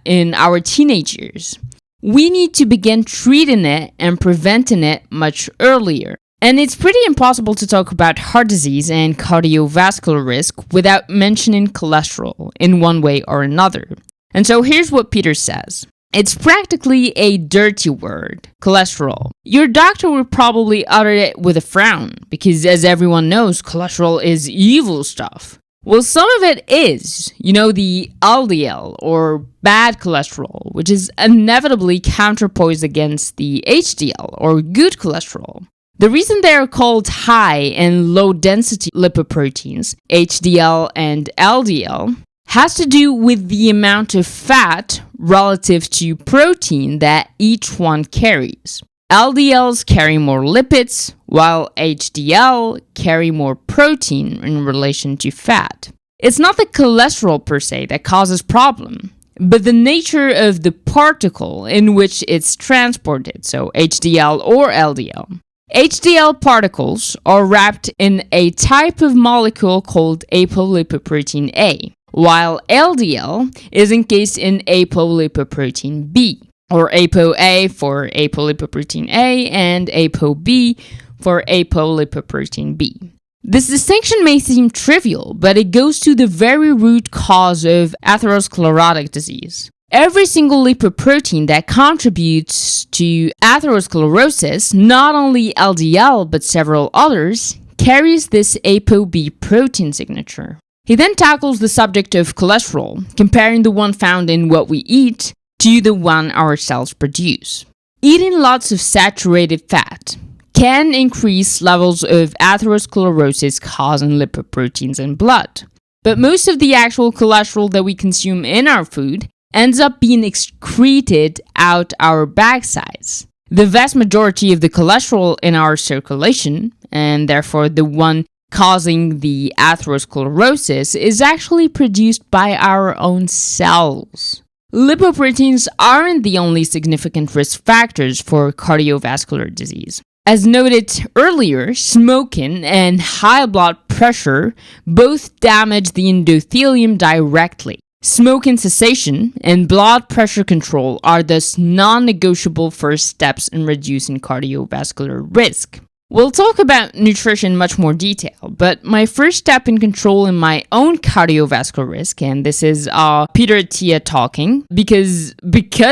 in our teenage years. we need to begin treating it and preventing it much earlier. And it's pretty impossible to talk about heart disease and cardiovascular risk without mentioning cholesterol in one way or another. And so here's what Peter says. It's practically a dirty word, cholesterol. Your doctor will probably utter it with a frown, because as everyone knows, cholesterol is evil stuff. Well, some of it is, the LDL, or bad cholesterol, which is inevitably counterposed against the HDL, or good cholesterol. The reason they are called high and low density lipoproteins, HDL and LDL, has to do with the amount of fat relative to protein that each one carries. LDLs carry more lipids, while HDL carry more protein in relation to fat. It's not the cholesterol per se that causes problem, but the nature of the particle in which it's transported, so HDL or LDL. HDL particles are wrapped in a type of molecule called apolipoprotein A, while LDL is encased in apolipoprotein B, or ApoA for apolipoprotein A and ApoB for apolipoprotein B. This distinction may seem trivial, but it goes to the very root cause of atherosclerotic disease. Every single lipoprotein that contributes to atherosclerosis, not only LDL but several others, carries this ApoB protein signature. He then tackles the subject of cholesterol, comparing the one found in what we eat to the one our cells produce. Eating lots of saturated fat can increase levels of atherosclerosis causing lipoproteins in blood. But most of the actual cholesterol that we consume in our food ends up being excreted out our backsides. The vast majority of the cholesterol in our circulation, and therefore the one causing the atherosclerosis, is actually produced by our own cells. Lipoproteins aren't the only significant risk factors for cardiovascular disease. As noted earlier, smoking and high blood pressure both damage the endothelium directly. Smoking cessation and blood pressure control are thus non-negotiable first steps in reducing cardiovascular risk. We'll talk about nutrition in much more detail, but my first step in controlling my own cardiovascular risk, and this is Peter Attia talking, because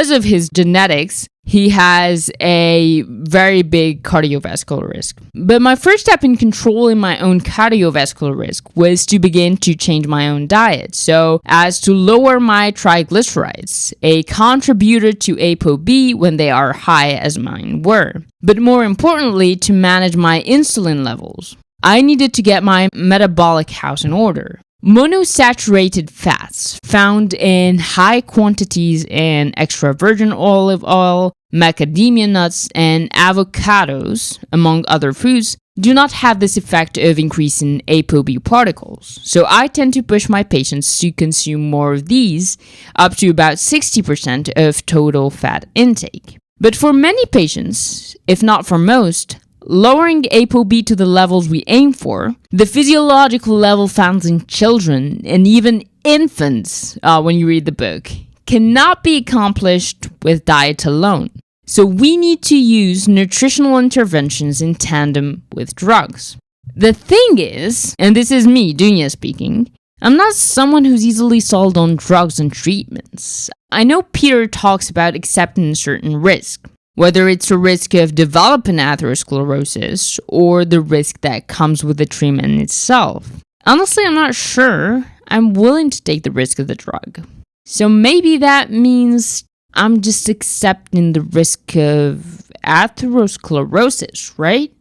of his genetics, he has a very big cardiovascular risk. But my first step in controlling my own cardiovascular risk was to begin to change my own diet, so as to lower my triglycerides, a contributor to ApoB when they are high as mine were. But more importantly, to manage my insulin levels. I needed to get my metabolic house in order. Monosaturated fats found in high quantities in extra virgin olive oil, macadamia nuts, and avocados, among other foods, do not have this effect of increasing ApoB particles. So I tend to push my patients to consume more of these, up to about 60% of total fat intake. But for many patients, if not for most, lowering ApoB to the levels we aim for, the physiological level found in children and even infants, when you read the book, cannot be accomplished with diet alone. So we need to use nutritional interventions in tandem with drugs. The thing is, and this is me, Dunya speaking, I'm not someone who's easily sold on drugs and treatments. I know Peter talks about accepting certain risk, whether it's a risk of developing atherosclerosis or the risk that comes with the treatment itself. Honestly, I'm not sure I'm willing to take the risk of the drug. So maybe that means I'm just accepting the risk of atherosclerosis, right?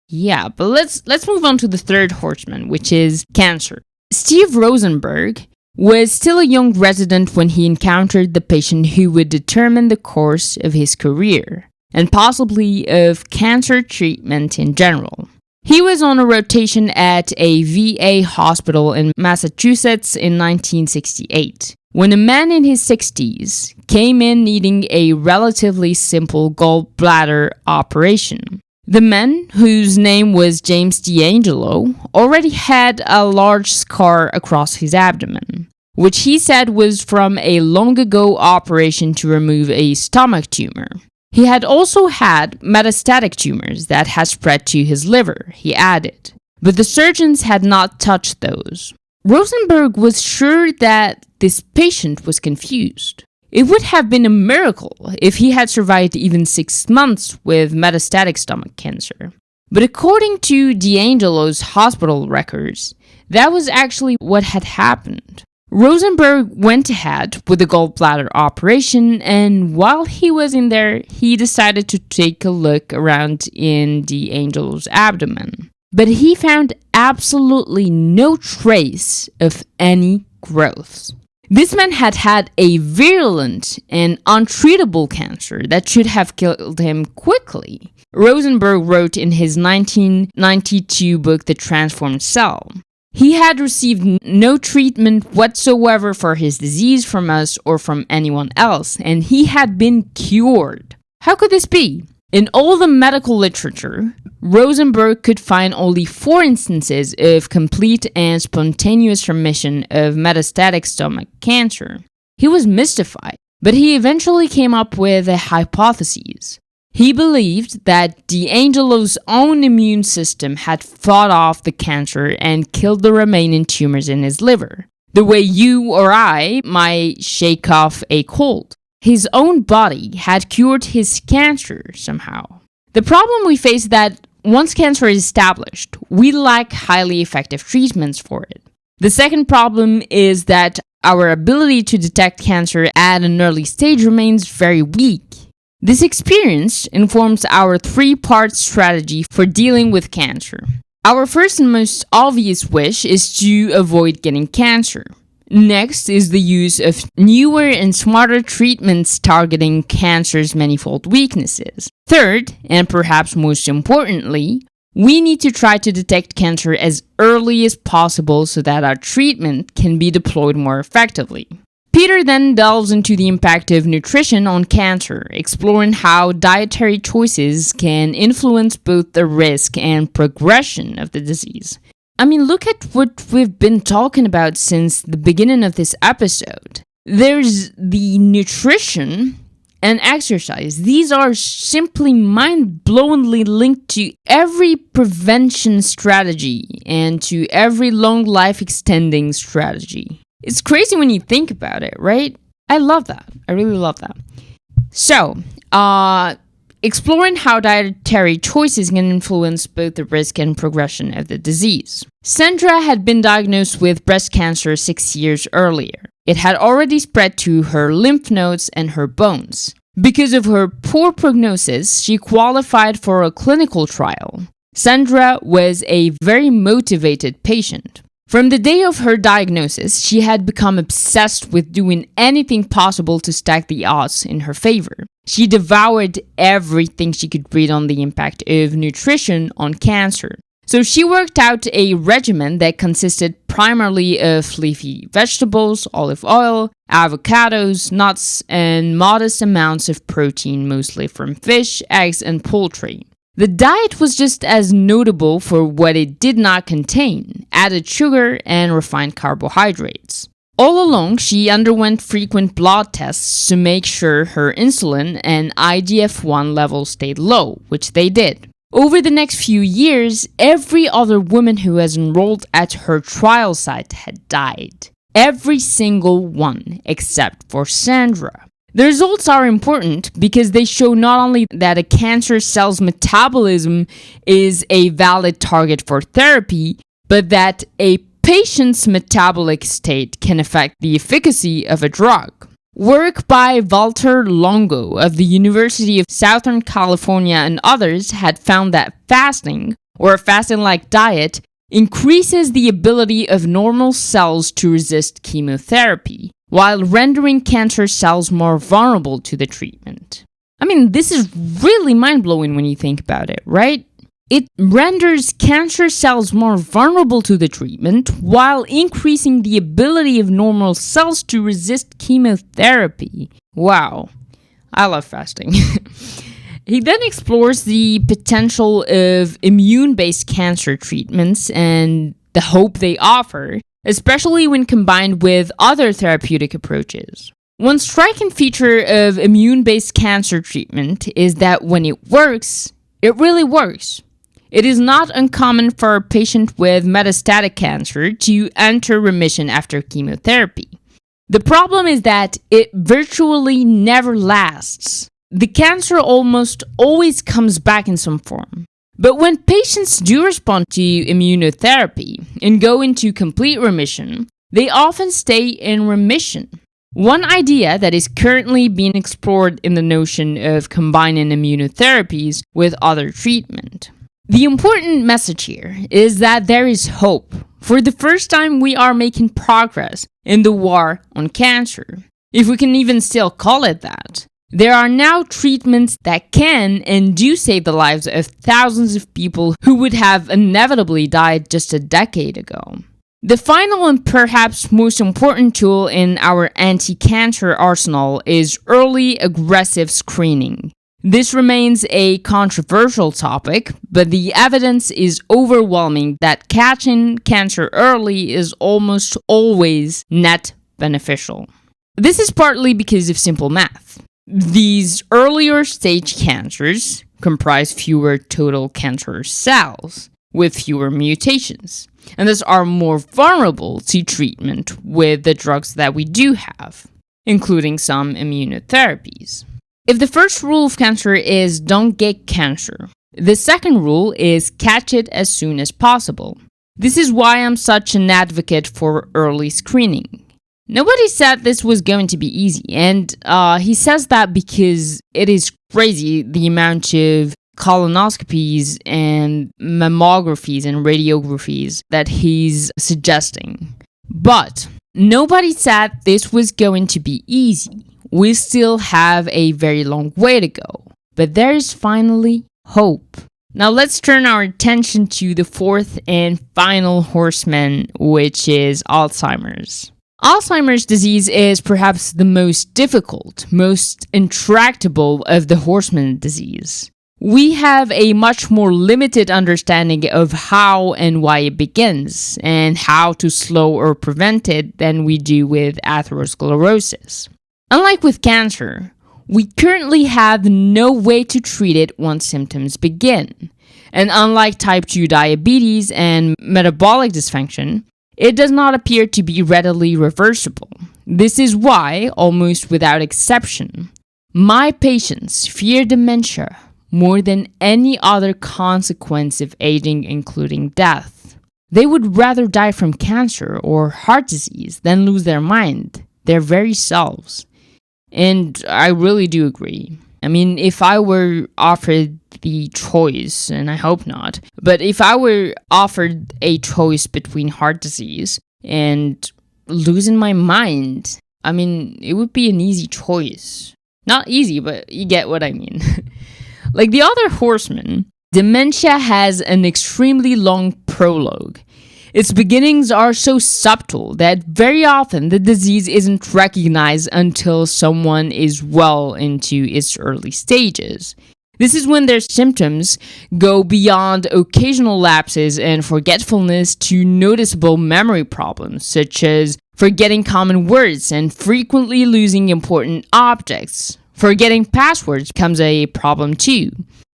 Yeah, but let's move on to the third horseman, which is cancer. Steve Rosenberg was still a young resident when he encountered the patient who would determine the course of his career, and possibly of cancer treatment in general. He was on a rotation at a VA hospital in Massachusetts in 1968, when a man in his 60s came in needing a relatively simple gallbladder operation. The man, whose name was James D'Angelo, already had a large scar across his abdomen. which he said was from a long ago operation to remove a stomach tumor. He had also had metastatic tumors that had spread to his liver, he added, but the surgeons had not touched those. Rosenberg was sure that this patient was confused. It would have been a miracle if he had survived even 6 months with metastatic stomach cancer. But according to D'Angelo's hospital records, that was actually what had happened. Rosenberg went ahead with the gallbladder operation, and while he was in there, he decided to take a look around in D'Angelo's abdomen. But he found absolutely no trace of any growths. This man had had a virulent and untreatable cancer that should have killed him quickly. Rosenberg wrote in his 1992 book, The Transformed Cell. He had received no treatment whatsoever for his disease from us or from anyone else, and he had been cured. How could this be? In all the medical literature, Rosenberg could find only 4 instances of complete and spontaneous remission of metastatic stomach cancer. He was mystified, but he eventually came up with a hypothesis. He believed that D'Angelo's own immune system had fought off the cancer and killed the remaining tumors in his liver, the way you or I might shake off a cold. His own body had cured his cancer somehow. The problem we face is that once cancer is established, we lack highly effective treatments for it. The second problem is that our ability to detect cancer at an early stage remains very weak. This experience informs our 3-part strategy for dealing with cancer. Our first and most obvious wish is to avoid getting cancer. Next is the use of newer and smarter treatments targeting cancer's manifold weaknesses. Third, and perhaps most importantly, we need to try to detect cancer as early as possible so that our treatment can be deployed more effectively. Peter then delves into the impact of nutrition on cancer, exploring how dietary choices can influence both the risk and progression of the disease. I mean, look at what we've been talking about since the beginning of this episode. There's the nutrition and exercise. These are simply mind-blowingly linked to every prevention strategy and to every long life extending strategy. It's crazy when you think about it, right? I love that. I really love that. So, exploring how dietary choices can influence both the risk and progression of the disease. Sandra had been diagnosed with breast cancer 6 years earlier. It had already spread to her lymph nodes and her bones. Because of her poor prognosis, she qualified for a clinical trial. Sandra was a very motivated patient. From the day of her diagnosis, she had become obsessed with doing anything possible to stack the odds in her favor. She devoured everything she could read on the impact of nutrition on cancer. So she worked out a regimen that consisted primarily of leafy vegetables, olive oil, avocados, nuts, and modest amounts of protein, mostly from fish, eggs, and poultry. The diet was just as notable for what it did not contain: added sugar and refined carbohydrates. All along, she underwent frequent blood tests to make sure her insulin and IGF-1 levels stayed low, which they did. Over the next few years, every other woman who was enrolled at her trial site had died. Every single one, except for Sandra. The results are important because they show not only that a cancer cell's metabolism is a valid target for therapy, but that a patient's metabolic state can affect the efficacy of a drug. Work by Walter Longo of the University of Southern California and others had found that fasting, or a fasting-like diet, increases the ability of normal cells to resist chemotherapy, while rendering cancer cells more vulnerable to the treatment. I mean, this is really mind-blowing when you think about it, right? It renders cancer cells more vulnerable to the treatment while increasing the ability of normal cells to resist chemotherapy. Wow, I love fasting. He then explores the potential of immune-based cancer treatments and the hope they offer, especially when combined with other therapeutic approaches. One striking feature of immune-based cancer treatment is that when it works, it really works. It is not uncommon for a patient with metastatic cancer to enter remission after chemotherapy. The problem is that it virtually never lasts. The cancer almost always comes back in some form. But when patients do respond to immunotherapy and go into complete remission, they often stay in remission. One idea that is currently being explored in the notion of combining immunotherapies with other treatment. The important message here is that there is hope. For the first time, we are making progress in the war on cancer, if we can even still call it that. There are now treatments that can and do save the lives of thousands of people who would have inevitably died just a decade ago. The final and perhaps most important tool in our anti-cancer arsenal is early aggressive screening. This remains a controversial topic, but the evidence is overwhelming that catching cancer early is almost always net beneficial. This is partly because of simple math. These earlier stage cancers comprise fewer total cancerous cells with fewer mutations, and thus are more vulnerable to treatment with the drugs that we do have, including some immunotherapies. If the first rule of cancer is don't get cancer, the second rule is catch it as soon as possible. This is why I'm such an advocate for early screening. Nobody said this was going to be easy, and he says that because it is crazy the amount of colonoscopies and mammographies and radiographies that he's suggesting. But nobody said this was going to be easy. We still have a very long way to go, but there is finally hope. Now let's turn our attention to the fourth and final horseman, which is Alzheimer's. Alzheimer's disease is perhaps the most difficult, most intractable of the horseman disease. We have a much more limited understanding of how and why it begins, and how to slow or prevent it than we do with atherosclerosis. Unlike with cancer, we currently have no way to treat it once symptoms begin. And unlike type 2 diabetes and metabolic dysfunction, it does not appear to be readily reversible. This is why, almost without exception, my patients fear dementia more than any other consequence of aging, including death. They would rather die from cancer or heart disease than lose their mind, their very selves. And I really do agree. I mean, if I were offered the choice, and I hope not, but if I were offered a choice between heart disease and losing my mind, I mean, it would be an easy choice. Not easy, but you get what I mean. Like the other horsemen, dementia has an extremely long prologue. Its beginnings are so subtle that very often the disease isn't recognized until someone is well into its early stages. This is when their symptoms go beyond occasional lapses and forgetfulness to noticeable memory problems, such as forgetting common words and frequently losing important objects. Forgetting passwords becomes a problem too.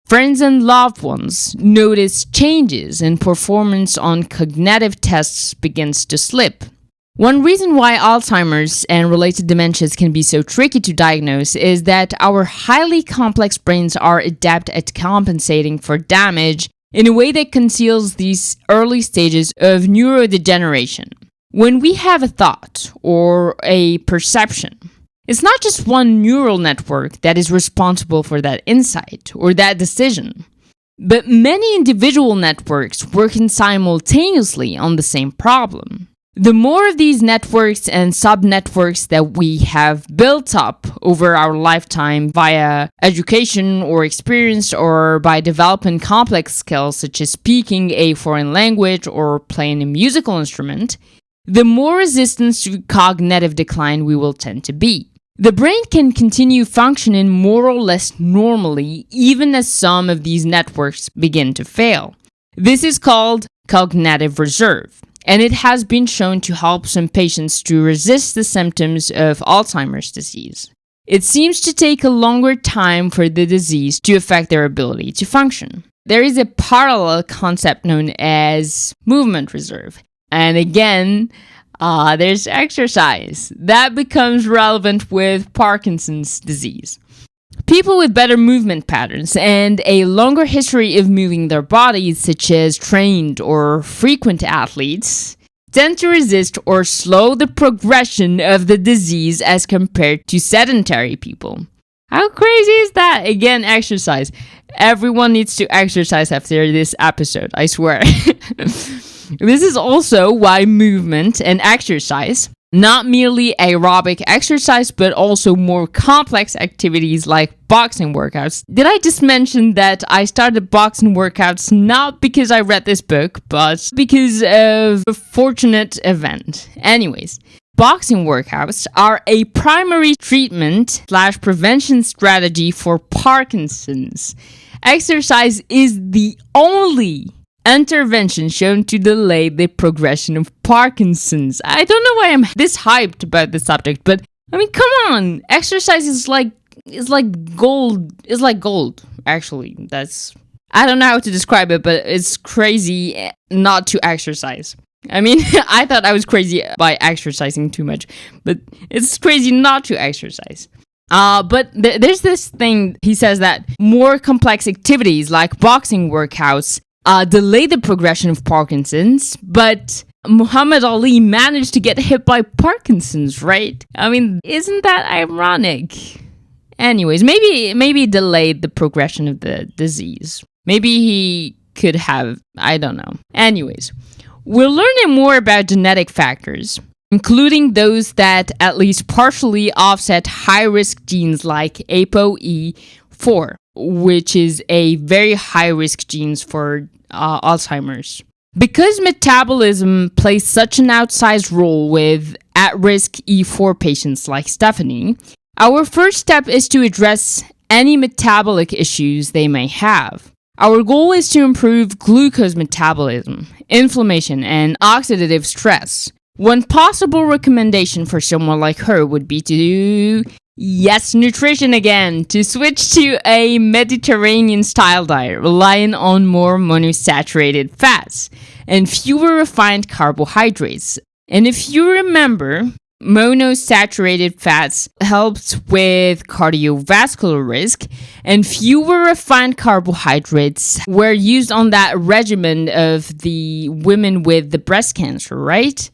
Friends and loved ones notice changes and performance on cognitive tests begins to slip. One reason why Alzheimer's and related dementias can be so tricky to diagnose is that our highly complex brains are adept at compensating for damage in a way that conceals these early stages of neurodegeneration. When we have a thought or a perception, it's not just one neural network that is responsible for that insight or that decision, but many individual networks working simultaneously on the same problem. The more of these networks and sub-networks that we have built up over our lifetime via education or experience or by developing complex skills such as speaking a foreign language or playing a musical instrument, the more resistant to cognitive decline we will tend to be. The brain can continue functioning more or less normally even as some of these networks begin to fail. This is called cognitive reserve, and it has been shown to help some patients to resist the symptoms of Alzheimer's disease. It seems to take a longer time for the disease to affect their ability to function. There is a parallel concept known as movement reserve. And again, there's exercise. That becomes relevant with Parkinson's disease. People with better movement patterns and a longer history of moving their bodies, such as trained or frequent athletes, tend to resist or slow the progression of the disease as compared to sedentary people. How crazy is that? Again, exercise. Everyone needs to exercise after this episode, I swear. This is also why movement and exercise, not merely aerobic exercise, but also more complex activities like boxing workouts. Did I just mention that I started boxing workouts not because I read this book, but because of a fortunate event? Anyways, boxing workouts are a primary treatment/prevention strategy for Parkinson's. Exercise is the only intervention shown to delay the progression of Parkinson's. I don't know why I'm this hyped about the subject, but I mean, come on. Exercise is like gold. It's like gold, actually. I don't know how to describe it, but it's crazy not to exercise. I mean, I thought I was crazy by exercising too much, but it's crazy not to exercise. But there's this thing, he says that more complex activities like boxing workouts delay the progression of Parkinson's, but Muhammad Ali managed to get hit by Parkinson's, right? I mean, isn't that ironic? Anyways, maybe it delayed the progression of the disease. Maybe he could have, I don't know. Anyways, we're learning more about genetic factors, including those that at least partially offset high-risk genes like ApoE4, which is a very high-risk genes for Alzheimer's. Because metabolism plays such an outsized role with at-risk E4 patients like Stephanie, our first step is to address any metabolic issues they may have. Our goal is to improve glucose metabolism, inflammation, and oxidative stress. One possible recommendation for someone like her would be to do, yes, nutrition again, to switch to a Mediterranean style diet relying on more monosaturated fats and fewer refined carbohydrates. And if you remember, monosaturated fats helps with cardiovascular risk, and fewer refined carbohydrates were used on that regimen of the women with the breast cancer, right?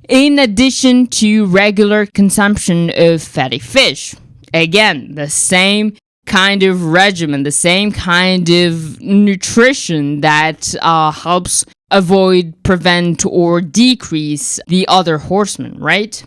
In addition to regular consumption of fatty fish. Again, the same kind of regimen, the same kind of nutrition that helps avoid, prevent, or decrease the other horsemen, right?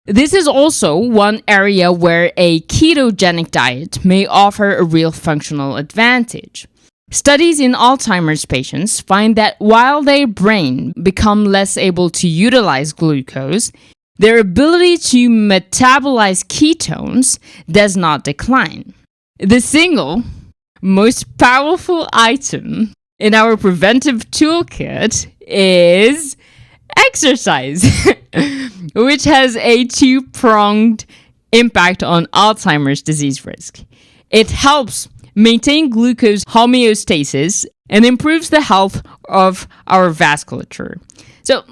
This is also one area where a ketogenic diet may offer a real functional advantage. Studies in Alzheimer's patients find that while their brain become less able to utilize glucose, their ability to metabolize ketones does not decline. The single most powerful item in our preventive toolkit is exercise, which has a two-pronged impact on Alzheimer's disease risk. It helps maintain glucose homeostasis and improves the health of our vasculature. So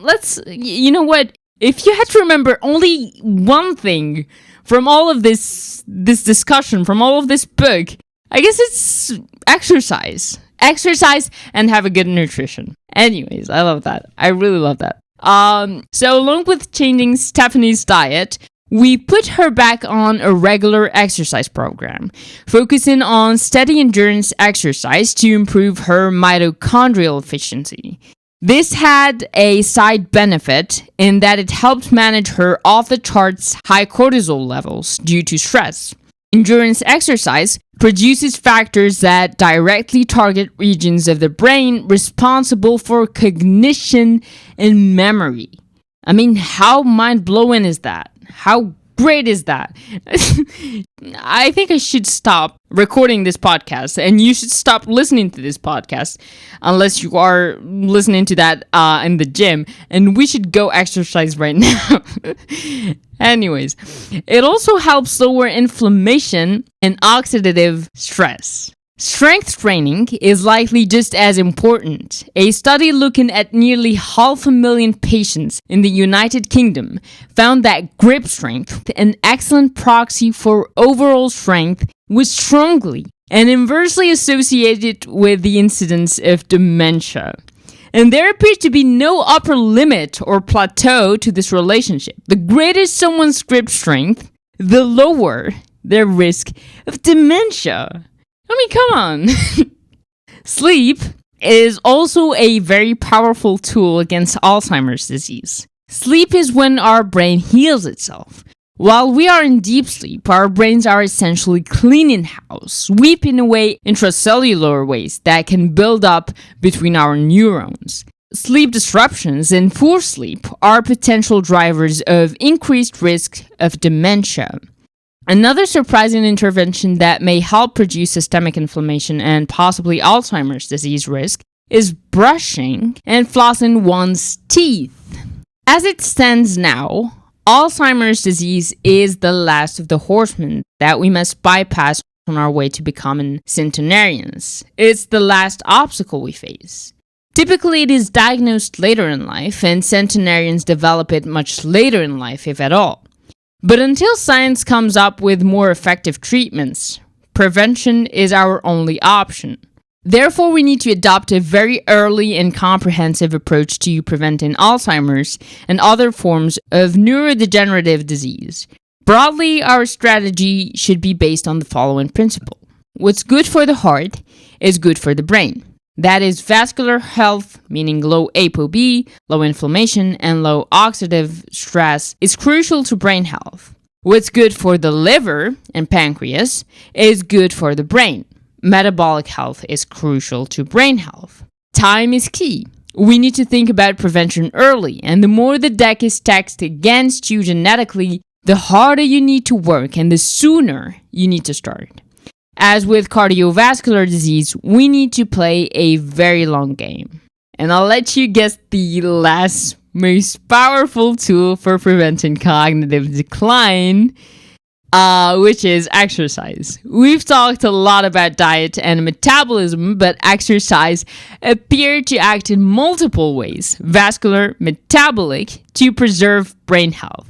you know what? If you had to remember only one thing from all of this discussion, from all of this book, I guess it's exercise. Exercise and have a good nutrition. Anyways, I love that. I really love that. So along with changing Stephanie's diet, we put her back on a regular exercise program, focusing on steady endurance exercise to improve her mitochondrial efficiency. This had a side benefit in that it helped manage her off-the-charts high cortisol levels due to stress. Endurance exercise produces factors that directly target regions of the brain responsible for cognition and memory. I mean, how mind-blowing is that? How great is that? I think I should stop recording this podcast, and you should stop listening to this podcast unless you are listening to that in the gym, and we should go exercise right now. Anyways, it also helps lower inflammation and oxidative stress. Strength training is likely just as important. A study looking at nearly 500,000 patients in the United Kingdom found that grip strength, an excellent proxy for overall strength, was strongly and inversely associated with the incidence of dementia. And there appears to be no upper limit or plateau to this relationship. The greater someone's grip strength, the lower their risk of dementia. I mean, come on. Sleep is also a very powerful tool against Alzheimer's disease. Sleep is when our brain heals itself. While we are in deep sleep, our brains are essentially cleaning house, sweeping away intracellular waste that can build up between our neurons. Sleep disruptions and poor sleep are potential drivers of increased risk of dementia. Another surprising intervention that may help reduce systemic inflammation and possibly Alzheimer's disease risk is brushing and flossing one's teeth. As it stands now, Alzheimer's disease is the last of the horsemen that we must bypass on our way to becoming centenarians. It's the last obstacle we face. Typically, it is diagnosed later in life, and centenarians develop it much later in life, if at all. But until science comes up with more effective treatments, prevention is our only option. Therefore, we need to adopt a very early and comprehensive approach to preventing Alzheimer's and other forms of neurodegenerative disease. Broadly, our strategy should be based on the following principle. What's good for the heart is good for the brain. That is, vascular health, meaning low ApoB, low inflammation, and low oxidative stress, is crucial to brain health. What's good for the liver and pancreas is good for the brain. Metabolic health is crucial to brain health. Time is key. We need to think about prevention early, and the more the deck is stacked against you genetically, the harder you need to work and the sooner you need to start. As with cardiovascular disease, we need to play a very long game. And I'll let you guess the last most powerful tool for preventing cognitive decline, which is exercise. We've talked a lot about diet and metabolism, but exercise appeared to act in multiple ways, vascular, metabolic, to preserve brain health.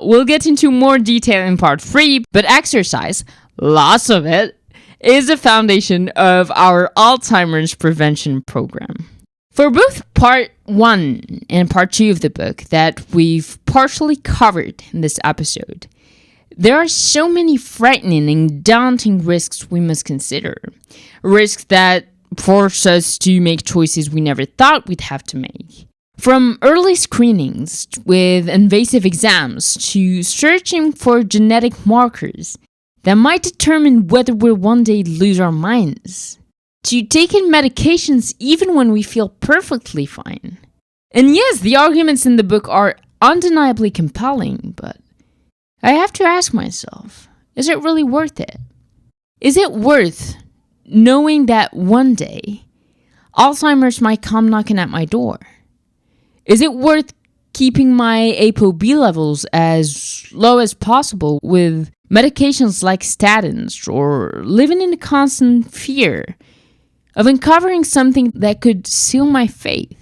We'll get into more detail in part 3, but exercise, lots of it, is the foundation of our Alzheimer's prevention program. For both part 1 and part 2 of the book that we've partially covered in this episode, there are so many frightening and daunting risks we must consider. Risks that force us to make choices we never thought we'd have to make. From early screenings with invasive exams to searching for genetic markers that might determine whether we'll one day lose our minds, to taking medications even when we feel perfectly fine. And yes, the arguments in the book are undeniably compelling, but I have to ask myself, is it really worth it? Is it worth knowing that one day Alzheimer's might come knocking at my door? Is it worth keeping my ApoB levels as low as possible with medications like statins, or living in a constant fear of uncovering something that could seal my faith?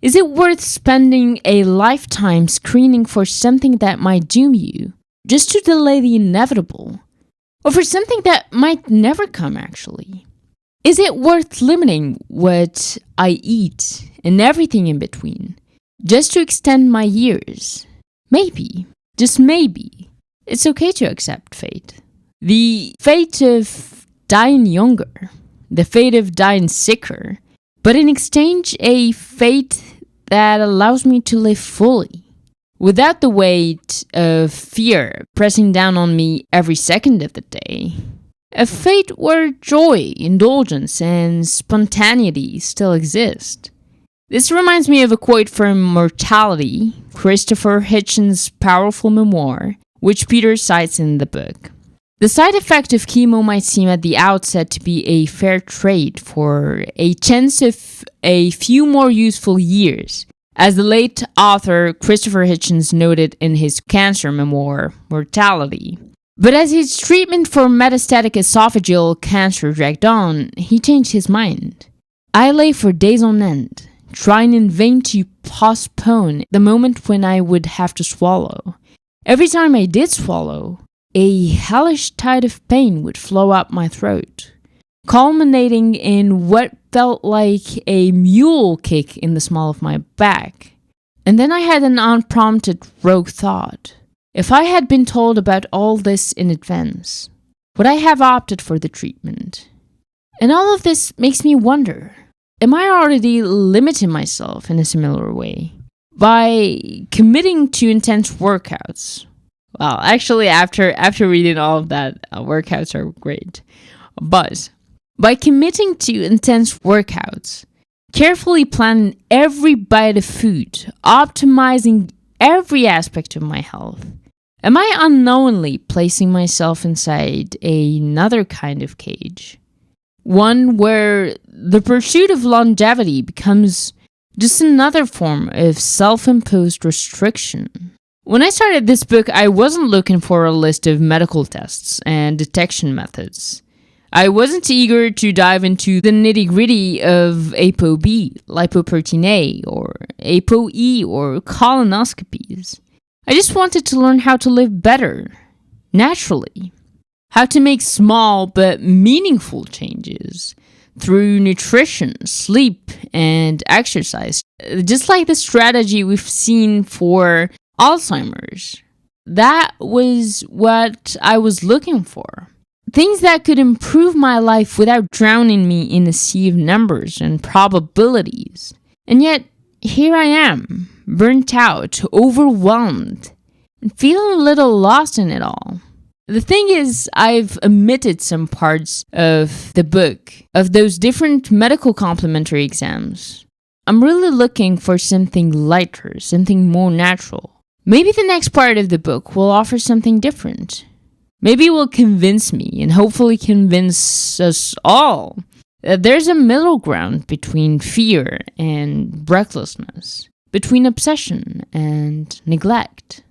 Is it worth spending a lifetime screening for something that might doom you, just to delay the inevitable? Or for something that might never come, actually? Is it worth limiting what I eat and everything in between, just to extend my years? Maybe, just maybe, it's okay to accept fate. The fate of dying younger, the fate of dying sicker, but in exchange, a fate that allows me to live fully, without the weight of fear pressing down on me every second of the day. A fate where joy, indulgence, and spontaneity still exist. This reminds me of a quote from Mortality, Christopher Hitchens' powerful memoir, which Peter cites in the book. The side effect of chemo might seem at the outset to be a fair trade for a chance of a few more useful years, as the late author Christopher Hitchens noted in his cancer memoir, Mortality. But as his treatment for metastatic esophageal cancer dragged on, he changed his mind. I lay for days on end, trying in vain to postpone the moment when I would have to swallow. Every time I did swallow, a hellish tide of pain would flow up my throat, culminating in what felt like a mule kick in the small of my back. And then I had an unprompted rogue thought. If I had been told about all this in advance, would I have opted for the treatment? And all of this makes me wonder, am I already limiting myself in a similar way by committing to intense workouts? Well, actually, after reading all of that, workouts are great. But by committing to intense workouts, carefully planning every bite of food, optimizing every aspect of my health, am I unknowingly placing myself inside another kind of cage? One where the pursuit of longevity becomes just another form of self-imposed restriction. When I started this book, I wasn't looking for a list of medical tests and detection methods. I wasn't eager to dive into the nitty-gritty of ApoB, lipoprotein A, or ApoE, or colonoscopies. I just wanted to learn how to live better, naturally. How to make small but meaningful changes through nutrition, sleep, and exercise. Just like the strategy we've seen for Alzheimer's. That was what I was looking for. Things that could improve my life without drowning me in a sea of numbers and probabilities. And yet, here I am, burnt out, overwhelmed, and feeling a little lost in it all. The thing is, I've omitted some parts of the book, of those different medical complementary exams. I'm really looking for something lighter, something more natural. Maybe the next part of the book will offer something different. Maybe it will convince me, and hopefully convince us all, that there's a middle ground between fear and recklessness, between obsession and neglect.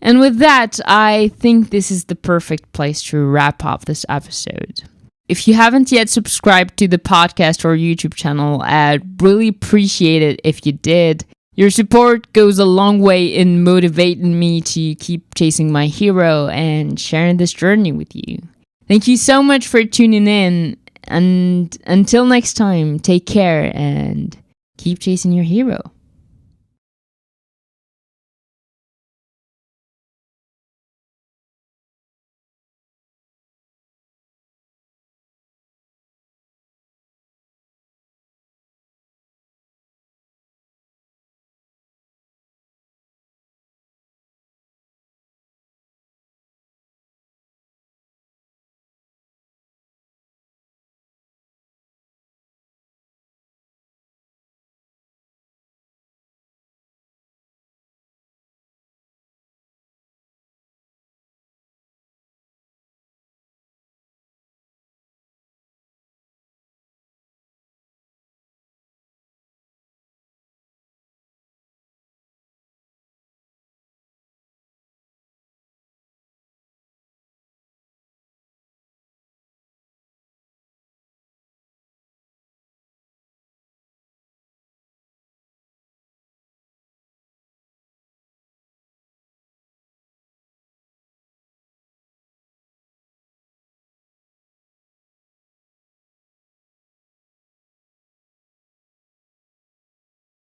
And with that, I think this is the perfect place to wrap up this episode. If you haven't yet subscribed to the podcast or YouTube channel, I'd really appreciate it if you did. Your support goes a long way in motivating me to keep chasing my hero and sharing this journey with you. Thank you so much for tuning in, and until next time, take care and keep chasing your hero.